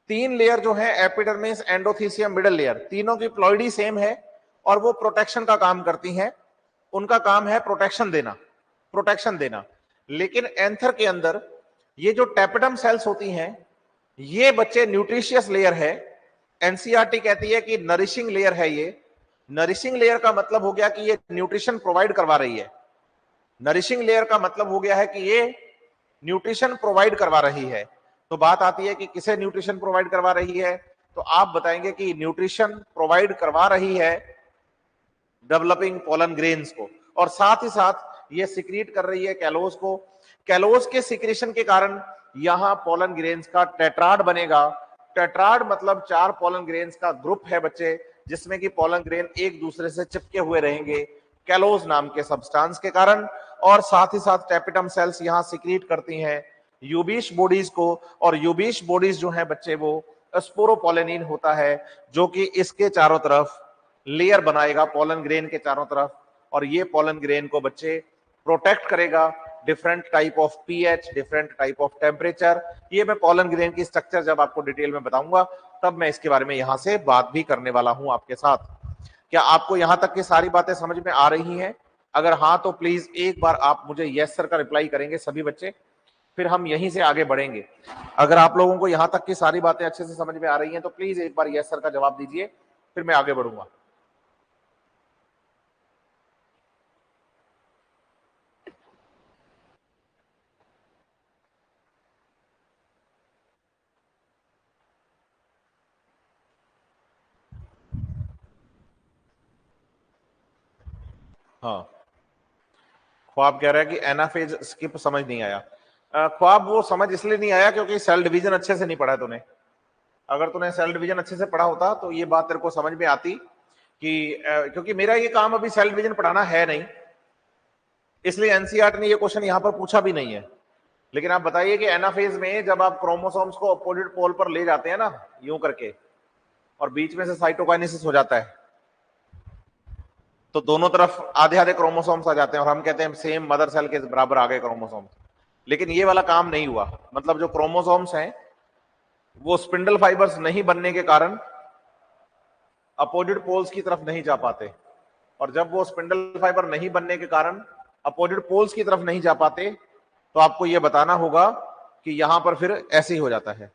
3 लेयर जो है एपिडर्मिस, एंडोथीसियम, मिडल लेयर, तीनों की प्लॉइडी सेम है, और वो प्रोटेक्शन का काम करती हैं, उनका काम है प्रोटेक्शन देना। लेकिन एंथर के अंदर ये जो टैपेटम सेल्स होती हैं, ये बच्चे न्यूट्रिशियस लेयर है। एनसीईआरटी कहती है कि नरिशिंग लेयर है ये। नरिशिंग लेयर का मतलब हो गया कि ये न्यूट्रिशन प्रोवाइड करवा रही है। नरिशिंग लेयर का मतलब हो गया है कि ये न्यूट्रिशन प्रोवाइड करवा रही है। तो बात आती है कि किसे न्यूट्रिशन प्रोवाइड करवा रही है, तो आप बताएंगे कि न्यूट्रिशन प्रोवाइड करवा रही है डेवलपिंग पोलन ग्रेन्स को, और साथ ही साथ ये सिक्रीट कर रही है कैलोज को। कैलोज के सिक्रेशन के कारण यहां पोलन ग्रेन्स का टेट्राड बनेगा। टेट्राड मतलब 4 पोलन ग्रेन्स का ग्रुप है बच्चे, जिसमें कि पोलन ग्रेन एक दूसरे से चिपके हुए रहेंगे कैलोज नाम के सब्सटेंस के कारण। और साथ ही साथ टैपेटम सेल्स यहां सिक्रीट करती हैं यूबिश बॉडीज को, और यूबिश बॉडीज जो है बच्चे वो स्पोरोपोलेनिन होता है, जो कि इसके चारों तरफ लेयर बनाएगा पोलन ग्रेन के चारों तरफ, और ये पोलन ग्रेन को बच्चे प्रोटेक्ट करेगा different type of pH, different type of temperature. ये मैं पोलन ग्रेन की स्ट्रक्चर जब आपको डिटेल में बताऊंगा तब मैं इसके बारे में यहां से बात भी करने वाला हूं आपके साथ। क्या आपको यहां तक की सारी बातें समझ में आ रही हैं? अगर हाँ तो प्लीज एक बार आप मुझे यस सर का रिप्लाई करेंगे सभी बच्चे, फिर हम यहीं से आगे बढ़ेंगे। अगर आप लोगों को यहां तक की सारी बातें अच्छे से समझ में आ रही हैं तो प्लीज एक बार यस सर का जवाब दीजिए, फिर मैं आगे बढ़ूंगा। हाँ, ख्वाब कह रहा है कि एनाफेज स्किप समझ नहीं आया। ख्वाब वो समझ इसलिए नहीं आया क्योंकि सेल डिवीजन अच्छे से नहीं पढ़ा है तूने। अगर तूने सेल डिवीजन अच्छे से पढ़ा होता तो ये बात तेरे को समझ में आती कि क्योंकि मेरा ये काम अभी सेल डिवीजन पढ़ाना है नहीं, इसलिए एनसीईआरटी ने ये क्वेश्चन यहां पर पूछा भी नहीं है। लेकिन आप बताइए कि एनाफेज में जब आप क्रोमोसोम्स को अपोजिट पोल पर ले जाते हैं ना यूं करके, और बीच में से साइटोकाइनेसिस हो जाता है, तो दोनों तरफ आधे आधे क्रोमोसोम्स आ जाते हैं और हम कहते हैं सेम मदर सेल के बराबर आ गए क्रोमोसोम्स। लेकिन ये वाला काम नहीं हुआ, मतलब जो क्रोमोसोम्स हैं वो स्पिंडल फाइबर्स नहीं बनने के कारण अपोजिट पोल्स की तरफ नहीं जा पाते, और जब वो स्पिंडल फाइबर नहीं बनने के कारण अपोजिट पोल्स की तरफ नहीं जा पाते तो आपको ये बताना होगा कि यहां पर फिर ऐसे ही हो जाता है।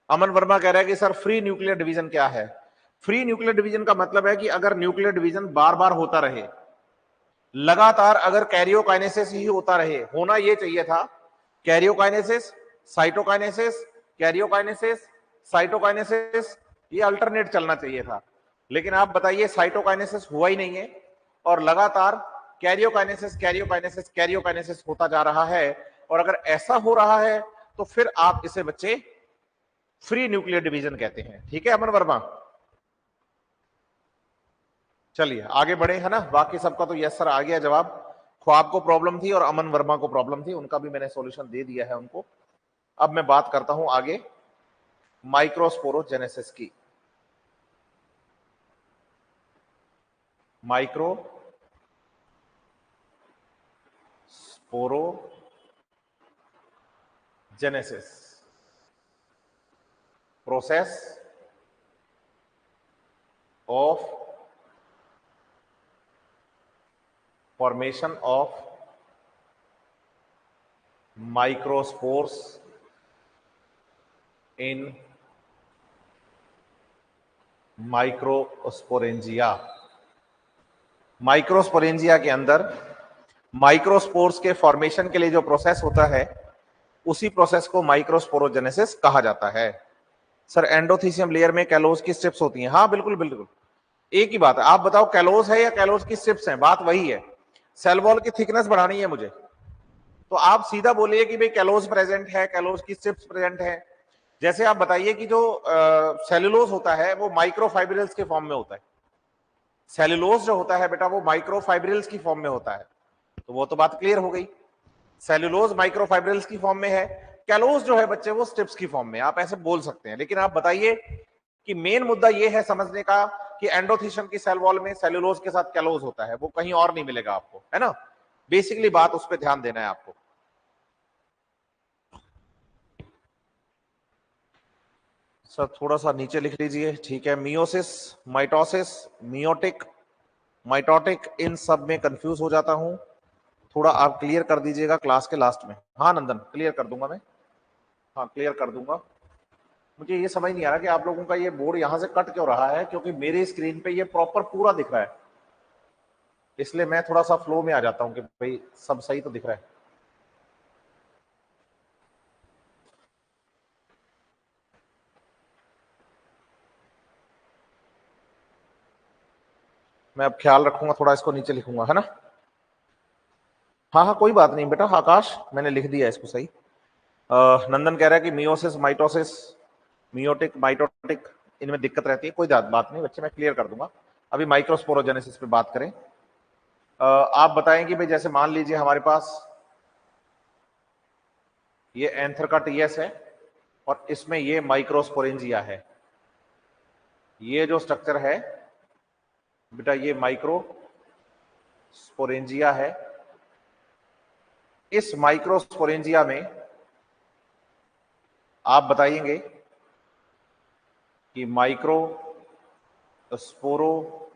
अमन वर्मा कह रहा है कि सर फ्री न्यूक्लियर डिवीजन क्या है? फ्री न्यूक्लियर डिवीजन का मतलब है कि अगर न्यूक्लियर डिवीजन बार बार होता रहे, लगातार अगर कैरियोकाइनेसिस ही होता रहे, होना ये चाहिए था कैरियोकाइनेसिस, साइटोकाइनेसिस, कैरियोकाइनेसिस, साइटोकाइनेसिस, ये अल्टरनेट चलना चाहिए था। लेकिन आप बताइए साइटोकाइनेसिस हुआ ही नहीं है और लगातार कैरियोकाइनेसिस कैरियोकाइनेसिस कैरियोकाइनेसिस होता जा रहा है। और अगर ऐसा हो रहा है तो फिर आप इसे बच्चे फ्री न्यूक्लियर डिवीजन कहते हैं। ठीक है अमन वर्मा, चलिए आगे बढ़े, है ना। बाकी सबका तो यस सर आ गया जवाब। ख्वाब को प्रॉब्लम थी और अमन वर्मा को प्रॉब्लम थी, उनका भी मैंने सॉल्यूशन दे दिया है उनको। अब मैं बात करता हूं आगे माइक्रोस्पोरोजेनेसिस की। Microsporogenesis process of formation of microspores in microsporangia. Microsporangia के अंदर माइक्रोस्पोर्स के फॉर्मेशन के लिए जो प्रोसेस होता है उसी प्रोसेस को माइक्रोस्पोरोजेनेसिस कहा जाता है। सर एंडोथीसियम लेयर में कैलोज की स्ट्रिप्स होती हैं? हाँ बिल्कुल बिल्कुल, एक ही बात है। आप बताओ कैलोज है या कैलोज की स्ट्रिप्स हैं, बात वही है। सेल वॉल की थिकनेस बढ़ानी है मुझे, तो आप सीधा बोलिए कि भाई कैलोज प्रेजेंट है, कैलोज की स्ट्रिप्स प्रेजेंट है। जैसे आप बताइए कि जो सेलुलोज होता है वो माइक्रोफाइब्रिल्स के फॉर्म में होता है। सेलुलोज जो होता है बेटा वो माइक्रोफाइब्रिल्स की फॉर्म में होता है, तो वो तो बात क्लियर हो गई। सेलुलोज माइक्रोफाइब्रिल्स की फॉर्म में है, कैलोज जो है बच्चे वो स्ट्रिप्स की फॉर्म में, आप ऐसे बोल सकते हैं। लेकिन आप बताइए कि मेन मुद्दा ये है समझने का कि एंडोथीशियम की सेल वॉल में सेलुलोज के साथ कैलोज होता है, वो कहीं और नहीं मिलेगा आपको, है ना। बेसिकली बात उस पर ध्यान देना है आपको। सर थोड़ा सा नीचे लिख लीजिए, ठीक है। मियोसिस, माइटोसिस, मियोटिक, माइटोटिक इन सब में कंफ्यूज हो जाता हूं, थोड़ा आप क्लियर कर दीजिएगा क्लास के लास्ट में। हाँ नंदन, क्लियर कर दूंगा मैं, हाँ क्लियर कर दूंगा। मुझे ये समझ नहीं आ रहा कि आप लोगों का ये बोर्ड यहां से कट क्यों रहा है, क्योंकि मेरी स्क्रीन पे ये प्रॉपर पूरा दिख रहा है, इसलिए मैं थोड़ा सा फ्लो में आ जाता हूं कि भाई सब सही तो दिख रहा है। मैं अब ख्याल रखूंगा, थोड़ा इसको नीचे लिखूंगा, है ना। हाँ हाँ कोई बात नहीं बेटा, आकाश मैंने लिख दिया इसको सही। नंदन कह रहा है कि मियोसिस, माइटोसिस, मियोटिक, माइटोटिक, इनमें दिक्कत रहती है। कोई बात नहीं बच्चे, मैं क्लियर कर दूंगा। अभी माइक्रोस्पोरोजेनेसिस पे बात करें। आप बताएं कि भाई जैसे मान लीजिए हमारे पास ये एंथर का टीएस है और इसमें ये माइक्रोस्पोरेंजिया है। ये जो स्ट्रक्चर है बेटा ये माइक्रोस्पोरेंजिया है। इस माइक्रोस्पोरेंजिया में आप बताएंगे कि माइक्रो स्पोरोजीनस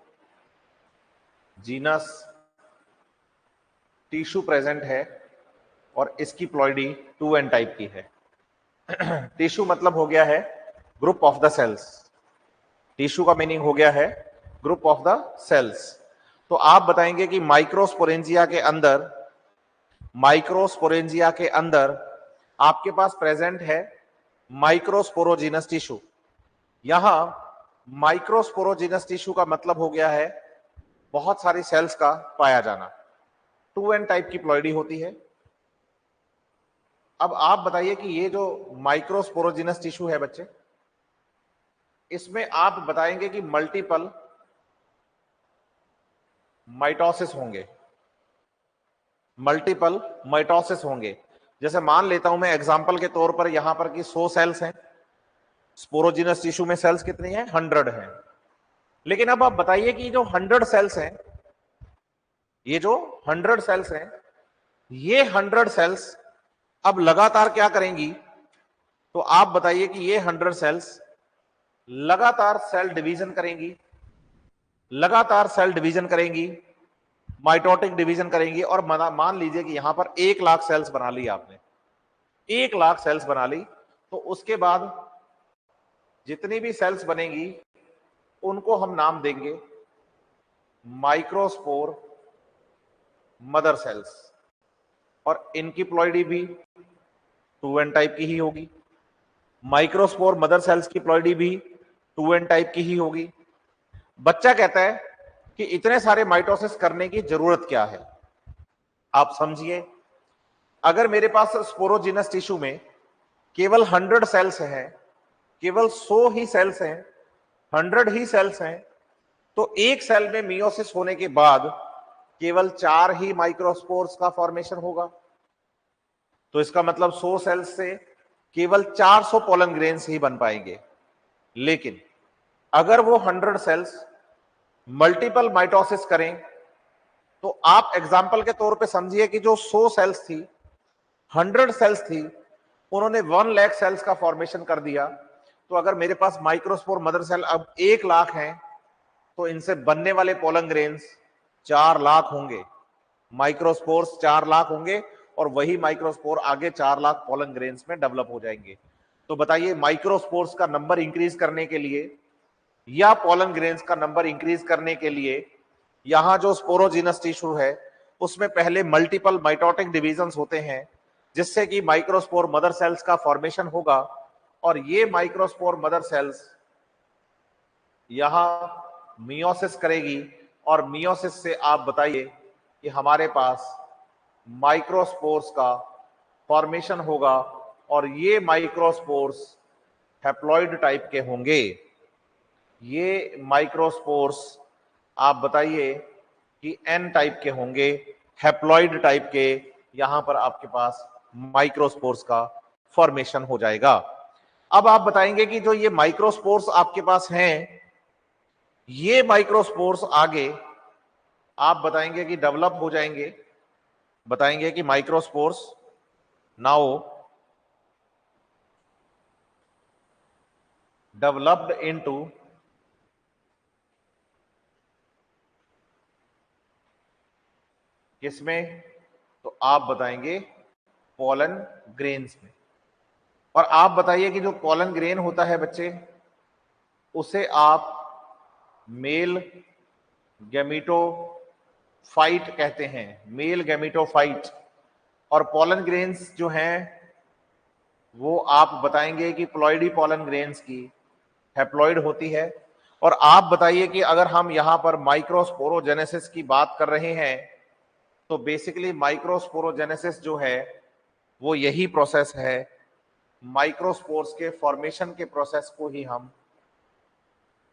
टिश्यू प्रेजेंट है और इसकी प्लॉइडी 2n टाइप की है। टिश्यू मतलब हो गया है group of the cells. Tissue का मीनिंग हो गया है ग्रुप ऑफ द सेल्स। तो आप बताएंगे कि माइक्रोस्पोरेंजिया के अंदर आपके पास प्रेजेंट है माइक्रोस्पोरोजिनस टिश्यू। यहां माइक्रोस्पोरोजिनस टिश्यू का मतलब हो गया है बहुत सारी सेल्स का पाया जाना। 2n टाइप की प्लॉइडी होती है। अब आप बताइए कि ये जो माइक्रोस्पोरोजिनस टिश्यू है बच्चे, इसमें आप बताएंगे कि मल्टीपल माइटोसिस होंगे, मल्टीपल माइटोसिस होंगे। जैसे मान लेता हूं मैं एग्जांपल के तौर पर यहां पर कि 100 सेल्स हैं, स्पोरोजिनस टिश्यू में सेल्स कितनी है, 100 हैं। लेकिन अब आप बताइए कि जो 100 सेल्स हैं, ये जो 100 सेल्स हैं, ये 100 सेल्स अब लगातार क्या करेंगी। तो आप बताइए कि ये 100 सेल्स लगातार सेल डिवीजन करेंगी, लगातार सेल डिवीजन करेंगी, माइटोटिक डिवीजन करेंगी। और मान लीजिए कि यहां पर 1 लाख सेल्स बना ली आपने, 1 लाख सेल्स बना ली। तो उसके बाद जितनी भी सेल्स बनेंगी उनको हम नाम देंगे माइक्रोस्पोर मदर सेल्स, और इनकी प्लॉइडी भी 2n टाइप की ही होगी। माइक्रोस्पोर मदर सेल्स की प्लॉइडी भी 2n टाइप की ही होगी। बच्चा कहता है कि इतने सारे माइटोसिस करने की जरूरत क्या है। आप समझिए, अगर मेरे पास स्पोरोजिनस टिश्यू में केवल 100 सेल्स हैं, केवल 100 ही सेल्स हैं, 100 ही सेल्स हैं, तो एक सेल में मियोसिस होने के बाद केवल 4 ही माइक्रोस्पोर्स का फॉर्मेशन होगा। तो इसका मतलब 100 सेल्स से केवल 400 पोलन ग्रेन्स ही बन पाएंगे। लेकिन अगर वो 100 सेल्स मल्टीपल माइटोसिस करें, तो आप एग्जाम्पल के तौर पे समझिए कि जो 100 सेल्स थी, 100 सेल्स थी, उन्होंने 1 लाख सेल्स का फॉर्मेशन कर दिया। तो अगर मेरे पास माइक्रोस्पोर मदर सेल अब 1 लाख हैं, तो इनसे बनने वाले पोलन ग्रेन्स 4 लाख होंगे, माइक्रोस्पोर्स 4 लाख होंगे, और वही माइक्रोस्पोर आगे 4 लाख पोलन ग्रेन्स में डेवलप हो जाएंगे। तो बताइए माइक्रोस्पोर्स का नंबर इंक्रीज करने के लिए या पोलन ग्रेन्स का नंबर इंक्रीज करने के लिए यहां जो स्पोरोजिनस टिश्यू है उसमें पहले मल्टीपल माइटोटिक डिविजन्स होते हैं, जिससे कि माइक्रोस्पोर मदर सेल्स का फॉर्मेशन होगा। और ये माइक्रोस्पोर मदर सेल्स यहां मियोसिस करेगी, और मियोसिस से आप बताइए कि हमारे पास माइक्रोस्पोर्स का फॉर्मेशन होगा, और ये माइक्रोस्पोर्स हैप्लॉइड टाइप के होंगे। ये माइक्रोस्पोर्स आप बताइए कि एन टाइप के होंगे, हैप्लॉइड टाइप के। यहां पर आपके पास माइक्रोस्पोर्स का फॉर्मेशन हो जाएगा। अब आप बताएंगे कि जो ये माइक्रोस्पोर्स आपके पास हैं, ये माइक्रोस्पोर्स आगे आप बताएंगे कि डेवलप हो जाएंगे, बताएंगे कि माइक्रोस्पोर्स नाउ डेवलप्ड इनटू किसमें? तो आप बताएंगे पॉलन ग्रेन्स में। और आप बताइए कि जो पॉलन ग्रेन होता है बच्चे, उसे आप मेल गैमेटोफाइट कहते हैं, मेल गैमेटोफाइट। और पॉलन ग्रेन्स जो हैं वो आप बताएंगे कि प्लॉइडी पॉलन ग्रेन्स की हैप्लॉइड होती है। और आप बताइए कि अगर हम यहां पर माइक्रोस्पोरोजेनेसिस की बात कर रहे हैं तो बेसिकली माइक्रोस्पोरोजेनेसिस जो है वो यही प्रोसेस है, माइक्रोस्पोर्स के फॉर्मेशन के प्रोसेस को ही हम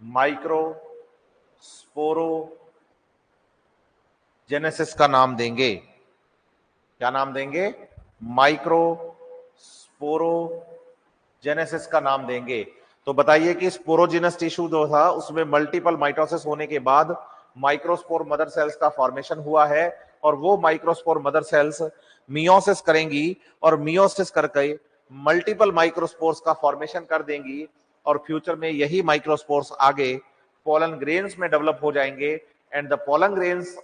माइक्रोस्पोरोजेनेसिस का नाम देंगे। क्या नाम देंगे? माइक्रोस्पोरोजेनेसिस का नाम देंगे। तो बताइए कि स्पोरोजिनस टिश्यू जो था उसमें मल्टीपल माइटोसिस होने के बाद माइक्रोस्पोर मदर सेल्स का फॉर्मेशन हुआ है, और वो माइक्रोस्पोर मदर सेल्स मियोसिस करेंगी और मियोसिस करके मल्टीपल माइक्रोस्पोर्स का फॉर्मेशन कर देंगी, और फ्यूचर में यही माइक्रोस्पोर्स आगे पोलन ग्रेन्स में डेवलप हो जाएंगे। And the pollen grains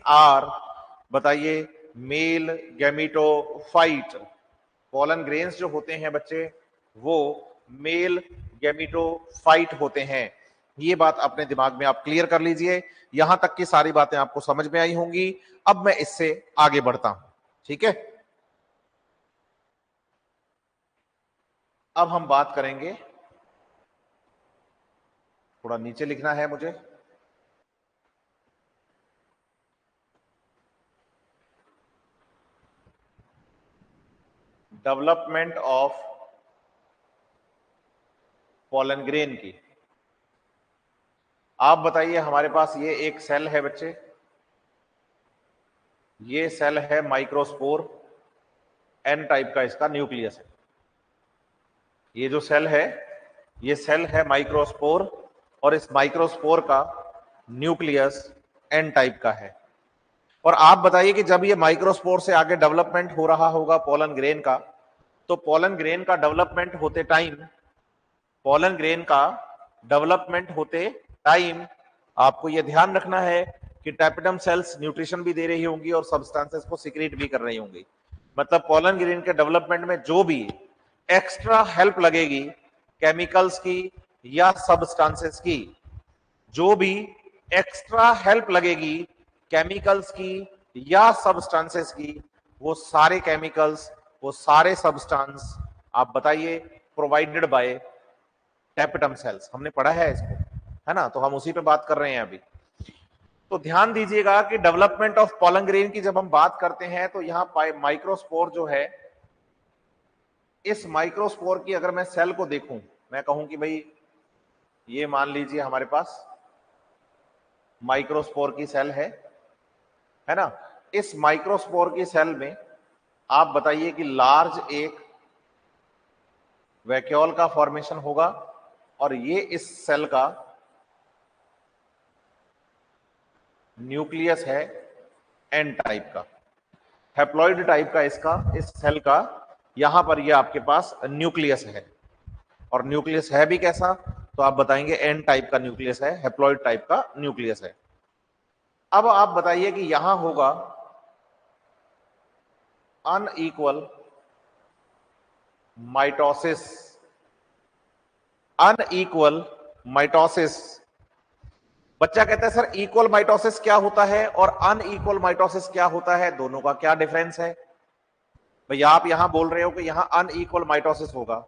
are बताइए मेल गैमेटोफाइट। पोलन ग्रेन्स जो होते हैं बच्चे वो मेल गैमेटोफाइट होते हैं। ये बात अपने दिमाग में आप क्लियर कर लीजिए। यहां तक की सारी बातें आपको समझ में आई होंगी। अब मैं इससे आगे बढ़ता हूं, ठीक है। अब हम बात करेंगे, थोड़ा नीचे लिखना है मुझे, डेवलपमेंट ऑफ पोलन ग्रेन की। आप बताइए, हमारे पास ये एक सेल है बच्चे, ये सेल है माइक्रोस्पोर, एन टाइप का इसका न्यूक्लियस है। ये जो सेल है ये सेल है माइक्रोस्पोर, और इस माइक्रोस्पोर का न्यूक्लियस एन टाइप का है। और आप बताइए कि जब ये माइक्रोस्पोर से आगे डेवलपमेंट हो रहा होगा पोलन ग्रेन का, तो पोलन ग्रेन का डेवलपमेंट होते टाइम आपको यह ध्यान रखना है कि टैपिडम सेल्स न्यूट्रिशन भी दे रही होंगी और सब्सटेंसेस को सिक्रेट भी कर रही होंगी। मतलब पोलन ग्रेन के डेवलपमेंट में जो भी एक्स्ट्रा हेल्प लगेगी केमिकल्स की या सब्सटेंसेस की, जो भी एक्स्ट्रा हेल्प लगेगी केमिकल्स की या सब्सटेंसेस की, वो सारे केमिकल्स, वो सारे सब्सटेंस आप बताइए प्रोवाइडेड बाय टैपिटम सेल्स। हमने पढ़ा है इसको, है ना, तो हम उसी पे बात कर रहे हैं अभी। तो ध्यान दीजिएगा कि डेवलपमेंट ऑफ पोलन ग्रेन की जब हम बात करते हैं तो यहां माइक्रोस्पोर जो है, इस माइक्रोस्पोर की अगर मैं सेल को देखूं, मैं कहूं कि भाई ये मान लीजिए हमारे पास माइक्रोस्पोर की सेल है ना। इस माइक्रोस्पोर की सेल में आप बताइए कि लार्ज एक वैक्यूल का फॉर्मेशन होगा, और ये इस सेल का न्यूक्लियस है एन टाइप का, हैप्लॉइड टाइप का इसका, इस सेल का यहां पर ये आपके पास न्यूक्लियस है। और न्यूक्लियस है भी कैसा? तो आप बताएंगे एन टाइप का न्यूक्लियस है, हैप्लॉइड टाइप का न्यूक्लियस है। अब आप बताइए कि यहां होगा अनइक्वल माइटोसिस। अनइक्वल माइटोसिस, बच्चा कहता है सर इक्वल माइटोसिस क्या होता है और अनइक्वल माइटोसिस क्या होता है, दोनों का क्या डिफरेंस है? भैया आप यहां बोल रहे हो कि यहां अनइक्वल माइटोसिस होगा,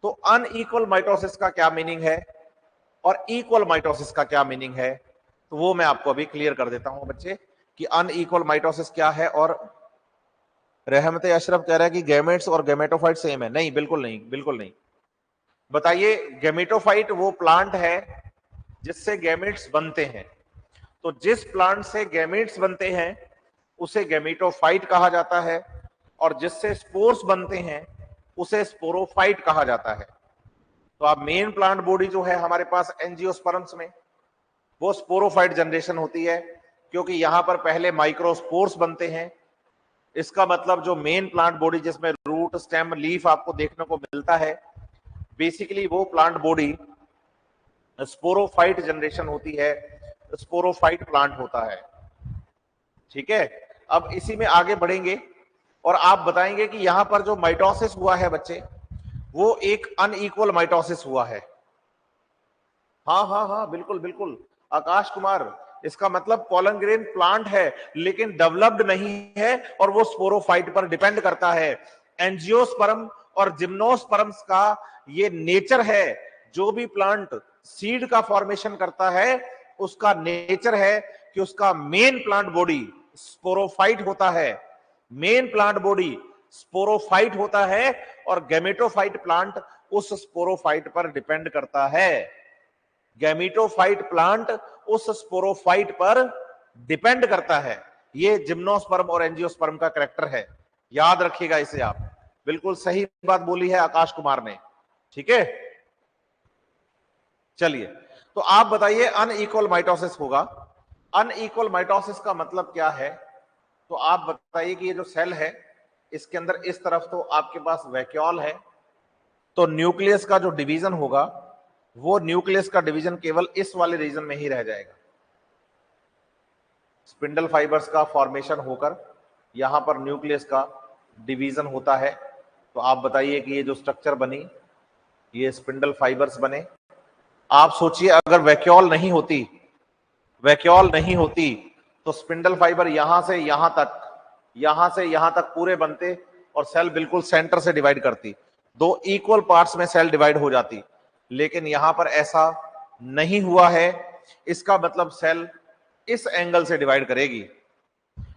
तो अनइक्वल माइटोसिस का क्या मीनिंग है और इक्वल माइटोसिस का क्या मीनिंग है? तो वो मैं आपको अभी क्लियर कर देता हूं बच्चे कि अनइक्वल माइटोसिस क्या है। और रहमत अशरफ कह रहा है कि गैमेट्स और गैमेटोफाइट सेम है। नहीं, बिल्कुल नहीं, बिल्कुल नहीं। बताइए, गैमेटोफाइट वो प्लांट है जिससे गैमेट्स बनते हैं, तो जिस प्लांट से गैमेट्स बनते हैं उसे गैमेटोफाइट कहा जाता है, और जिससे स्पोर्स बनते हैं उसे स्पोरोफाइट कहा जाता है। तो आप मेन प्लांट बॉडी जो है हमारे पास एंजियोस्पर्म्स में, वो स्पोरोफाइट जनरेशन होती है, क्योंकि यहां पर पहले माइक्रोस्पोर्स बनते हैं। इसका मतलब जो मेन प्लांट बॉडी जिसमें रूट, स्टेम, लीफ आपको देखने को मिलता है, बेसिकली वो प्लांट बॉडी स्पोरोफाइट जनरेशन होती है। स्पोरोफाइट प्लांट होता है। ठीक है, अब इसी में आगे बढ़ेंगे और आप बताएंगे कि यहां पर जो माइटोसिस हुआ है बच्चे, वो एक अनइक्वल माइटोसिस हुआ है। हाँ हाँ हाँ, बिल्कुल बिल्कुल आकाश कुमार, इसका मतलब पॉलन ग्रेन प्लांट है लेकिन डेवलप्ड नहीं है और वो स्पोरोफाइट पर डिपेंड करता है। एंजियोस्पर्म और जिम्नोस्पर्म्स का ये नेचर है। जो भी प्लांट सीड का फॉर्मेशन करता है उसका नेचर है कि उसका मेन प्लांट बॉडी स्पोरोफाइट होता है। मेन प्लांट बॉडी स्पोरोफाइट होता है और गैमेटोफाइट प्लांट उस स्पोरोफाइट पर डिपेंड करता है। गैमेटोफाइट प्लांट उस स्पोरोफाइट पर डिपेंड करता है। ये जिम्नोस्पर्म और एंजियोस्पर्म का कैरेक्टर है, याद रखिएगा इसे आप। बिल्कुल सही बात बोली है आकाश कुमार ने। ठीक है, चलिए तो आप बताइए अनइक्वल माइटोसिस होगा। अनइक्वल माइटोसिस का मतलब क्या है? तो आप बताइए कि ये जो सेल है इसके अंदर इस तरफ तो आपके पास वैक्यूल है, तो न्यूक्लियस का जो डिवीजन होगा वो न्यूक्लियस का डिवीजन केवल इस वाले रीजन में ही रह जाएगा। स्पिंडल फाइबर्स का फॉर्मेशन होकर यहां पर न्यूक्लियस का डिवीजन होता है। तो आप बताइए कि ये जो स्ट्रक्चर बनी ये स्पिंडल फाइबर्स बने। आप सोचिए अगर वैक्यूल नहीं होती, वैक्यूल नहीं होती तो स्पिंडल फाइबर यहां से यहां तक, यहां से यहां तक पूरे बनते और सेल बिल्कुल सेंटर से डिवाइड करती, दो इक्वल पार्ट्स में सेल डिवाइड हो जाती। लेकिन यहां पर ऐसा नहीं हुआ है। इसका मतलब सेल इस एंगल से डिवाइड करेगी।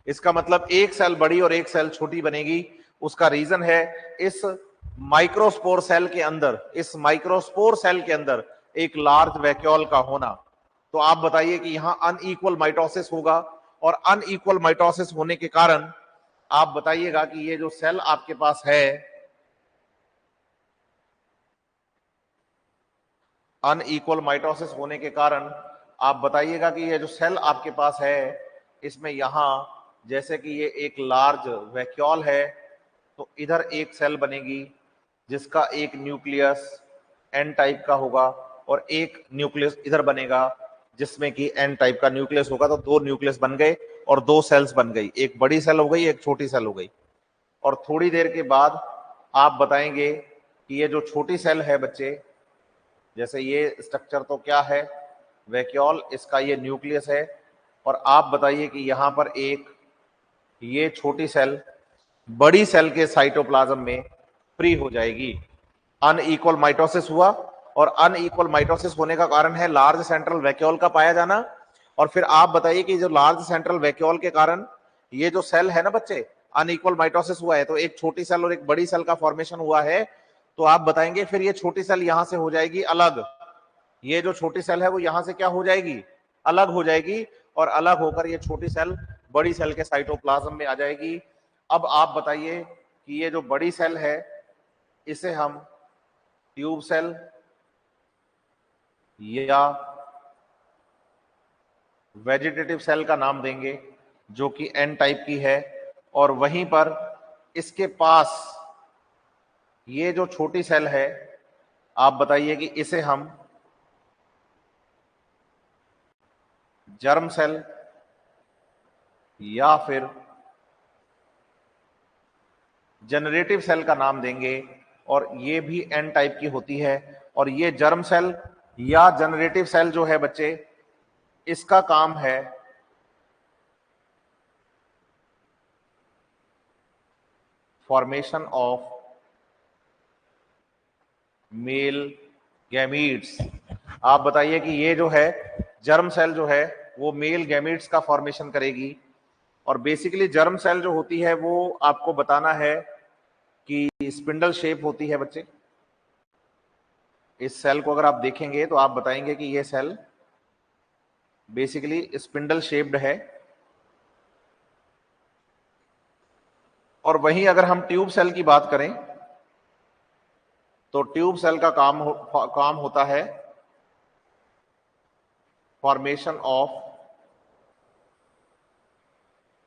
इसका मतलब एक सेल बड़ी और एक सेल छोटी बनेगी। उसका रीजन है इस माइक्रोस्पोर सेल के अंदर, इस माइक्रोस्पोर सेल के अंदर एक लार्ज वैक्यूल का होना। तो आप बताइए कि यहां अनइक्वल माइटोसिस होगा और अनइक्वल माइटोसिस होने के कारण आप बताइएगा कि ये जो सेल आपके पास है, अनइक्वल माइटोसिस होने के कारण आप बताइएगा कि ये जो सेल आपके पास है इसमें यहां जैसे कि ये एक लार्ज वैक्यूल है तो इधर एक सेल बनेगी जिसका एक न्यूक्लियस एन टाइप का होगा और एक न्यूक्लियस इधर बनेगा जिसमें कि एन टाइप का न्यूक्लियस होगा। तो दो न्यूक्लियस बन गए और दो सेल्स बन गई, एक बड़ी सेल हो गई एक छोटी सेल हो गई। और थोड़ी देर के बाद आप बताएंगे कि ये जो छोटी सेल है बच्चे, जैसे ये स्ट्रक्चर तो क्या है वैक्यूल, इसका ये न्यूक्लियस है और आप बताइए कि यहां पर एक ये छोटी सेल बड़ी सेल के साइटोप्लाज्म में फ्री हो जाएगी। अनइक्वल माइटोसिस हुआ और अनइक्वल माइटोसिस होने का कारण है लार्ज सेंट्रल वैक्यूल का पाया जाना। और फिर आप बताइए कि जो लार्ज सेंट्रल वैक्यूल के कारण ये जो सेल है ना बच्चे, अनइक्वल माइटोसिस हुआ है तो एक छोटी सेल और एक बड़ी सेल का फॉर्मेशन हुआ है। तो आप बताएंगे फिर ये छोटी सेल यहां से हो जाएगी अलग, ये जो छोटी सेल है वो यहां से क्या हो जाएगी, अलग हो जाएगी और अलग होकर ये छोटी सेल बड़ी सेल के साइटोप्लाज्म में आ जाएगी। अब आप बताइए कि ये जो बड़ी सेल है इसे हम ट्यूब सेल या वेजिटेटिव सेल का नाम देंगे जो कि एन टाइप की है। और वहीं पर इसके पास ये जो छोटी सेल है आप बताइए कि इसे हम जर्म सेल या फिर जनरेटिव सेल का नाम देंगे और ये भी एन टाइप की होती है। और ये जर्म सेल या जनरेटिव सेल जो है बच्चे, इसका काम है फॉर्मेशन ऑफ मेल गैमीट्स। आप बताइए कि ये जो है जर्म सेल जो है वो मेल गैमीट्स का फॉर्मेशन करेगी। और बेसिकली जर्म सेल जो होती है वो आपको बताना है कि स्पिंडल शेप होती है बच्चे। इस सेल को अगर आप देखेंगे तो आप बताएंगे कि ये सेल बेसिकली स्पिंडल शेप्ड है। और वहीं अगर हम ट्यूब सेल की बात करें तो ट्यूब सेल का काम होता है फॉर्मेशन ऑफ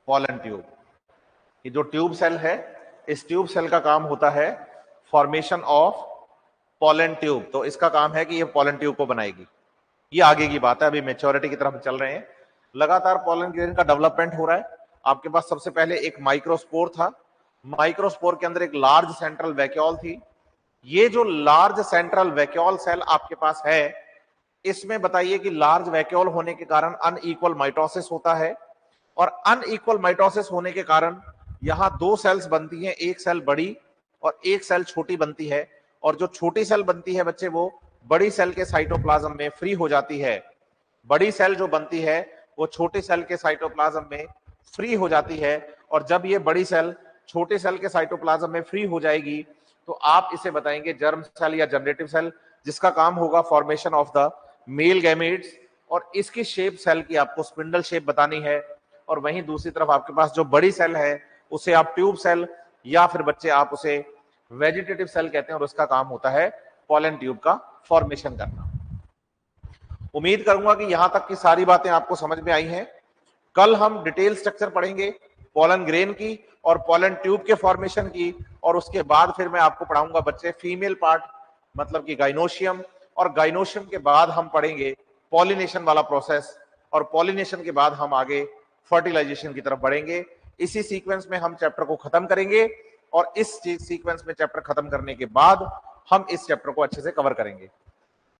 पॉलन ट्यूब। ये जो ट्यूब सेल है इस ट्यूब सेल का काम होता है फॉर्मेशन ऑफ पॉलन ट्यूब। तो इसका काम है कि ये पॉलन ट्यूब को बनाएगी। ये आगे की बात है, अभी मेच्योरिटी की तरफ चल रहे हैं। लगातार पोलन ग्रेन का डेवलपमेंट हो रहा है। आपके पास सबसे पहले एक माइक्रोस्पोर था, माइक्रोस्पोर के अंदर एक लार्ज सेंट्रल वैक्यूल थी। ये जो लार्ज सेंट्रल वैक्यूल सेल आपके पास है, इसमें बताइए कि लार्ज वैक्यूल होने के कारण अनइक्वल माइटोसिस होता है, और अनइक्वल माइटोसिस होने के कारण यहां दो सेल्स बनती हैं, एक सेल बड़ी और एक सेल छोटी बनती है, और जो छोटी सेल बनती है बच्चे वो बड़ी सेल के साइटोप्लाज्म में फ्री हो जाती है। बड़ी सेल जो बनती है वो छोटी सेल के साइटोप्लाज्म में फ्री हो जाती है, और जब ये बड़ी सेल छोटे सेल के साइटोप्लाज्म में फ्री हो जाएगी तो आप इसे बताएंगे जर्म सेल या जनरेटिव सेल, जिसका काम होगा formation of the male gametes, और इसकी शेप सेल की आपको स्पिंडल शेप बतानी है। और वहीं दूसरी तरफ आपके पास जो बड़ी सेल है उसे आप ट्यूब सेल या फिर बच्चे आप उसे वेजिटेटिव सेल कहते हैं, और उसका काम होता है पॉलन ट्यूब का फॉर्मेशन करना। उम्मीद करूंगा कि यहां तक की सारी बातें आपको समझ में आई हैं। कल हम डिटेल स्ट्रक्चर पढ़ेंगे पॉलन ग्रेन की और पॉलन ट्यूब के फॉर्मेशन की, और उसके बाद फिर मैं आपको पढ़ाऊंगा बच्चे फीमेल पार्ट मतलब कि गाइनोशियम, और गाइनोशियम के बाद हम पढ़ेंगे पॉलिनेशन वाला प्रोसेस, और पॉलिनेशन के बाद हम आगे फर्टिलाइजेशन की तरफ बढ़ेंगे। इसी सीक्वेंस में हम चैप्टर को खत्म करेंगे, और इस सीक्वेंस में चैप्टर खत्म करने के बाद हम इस चैप्टर को अच्छे से कवर करेंगे।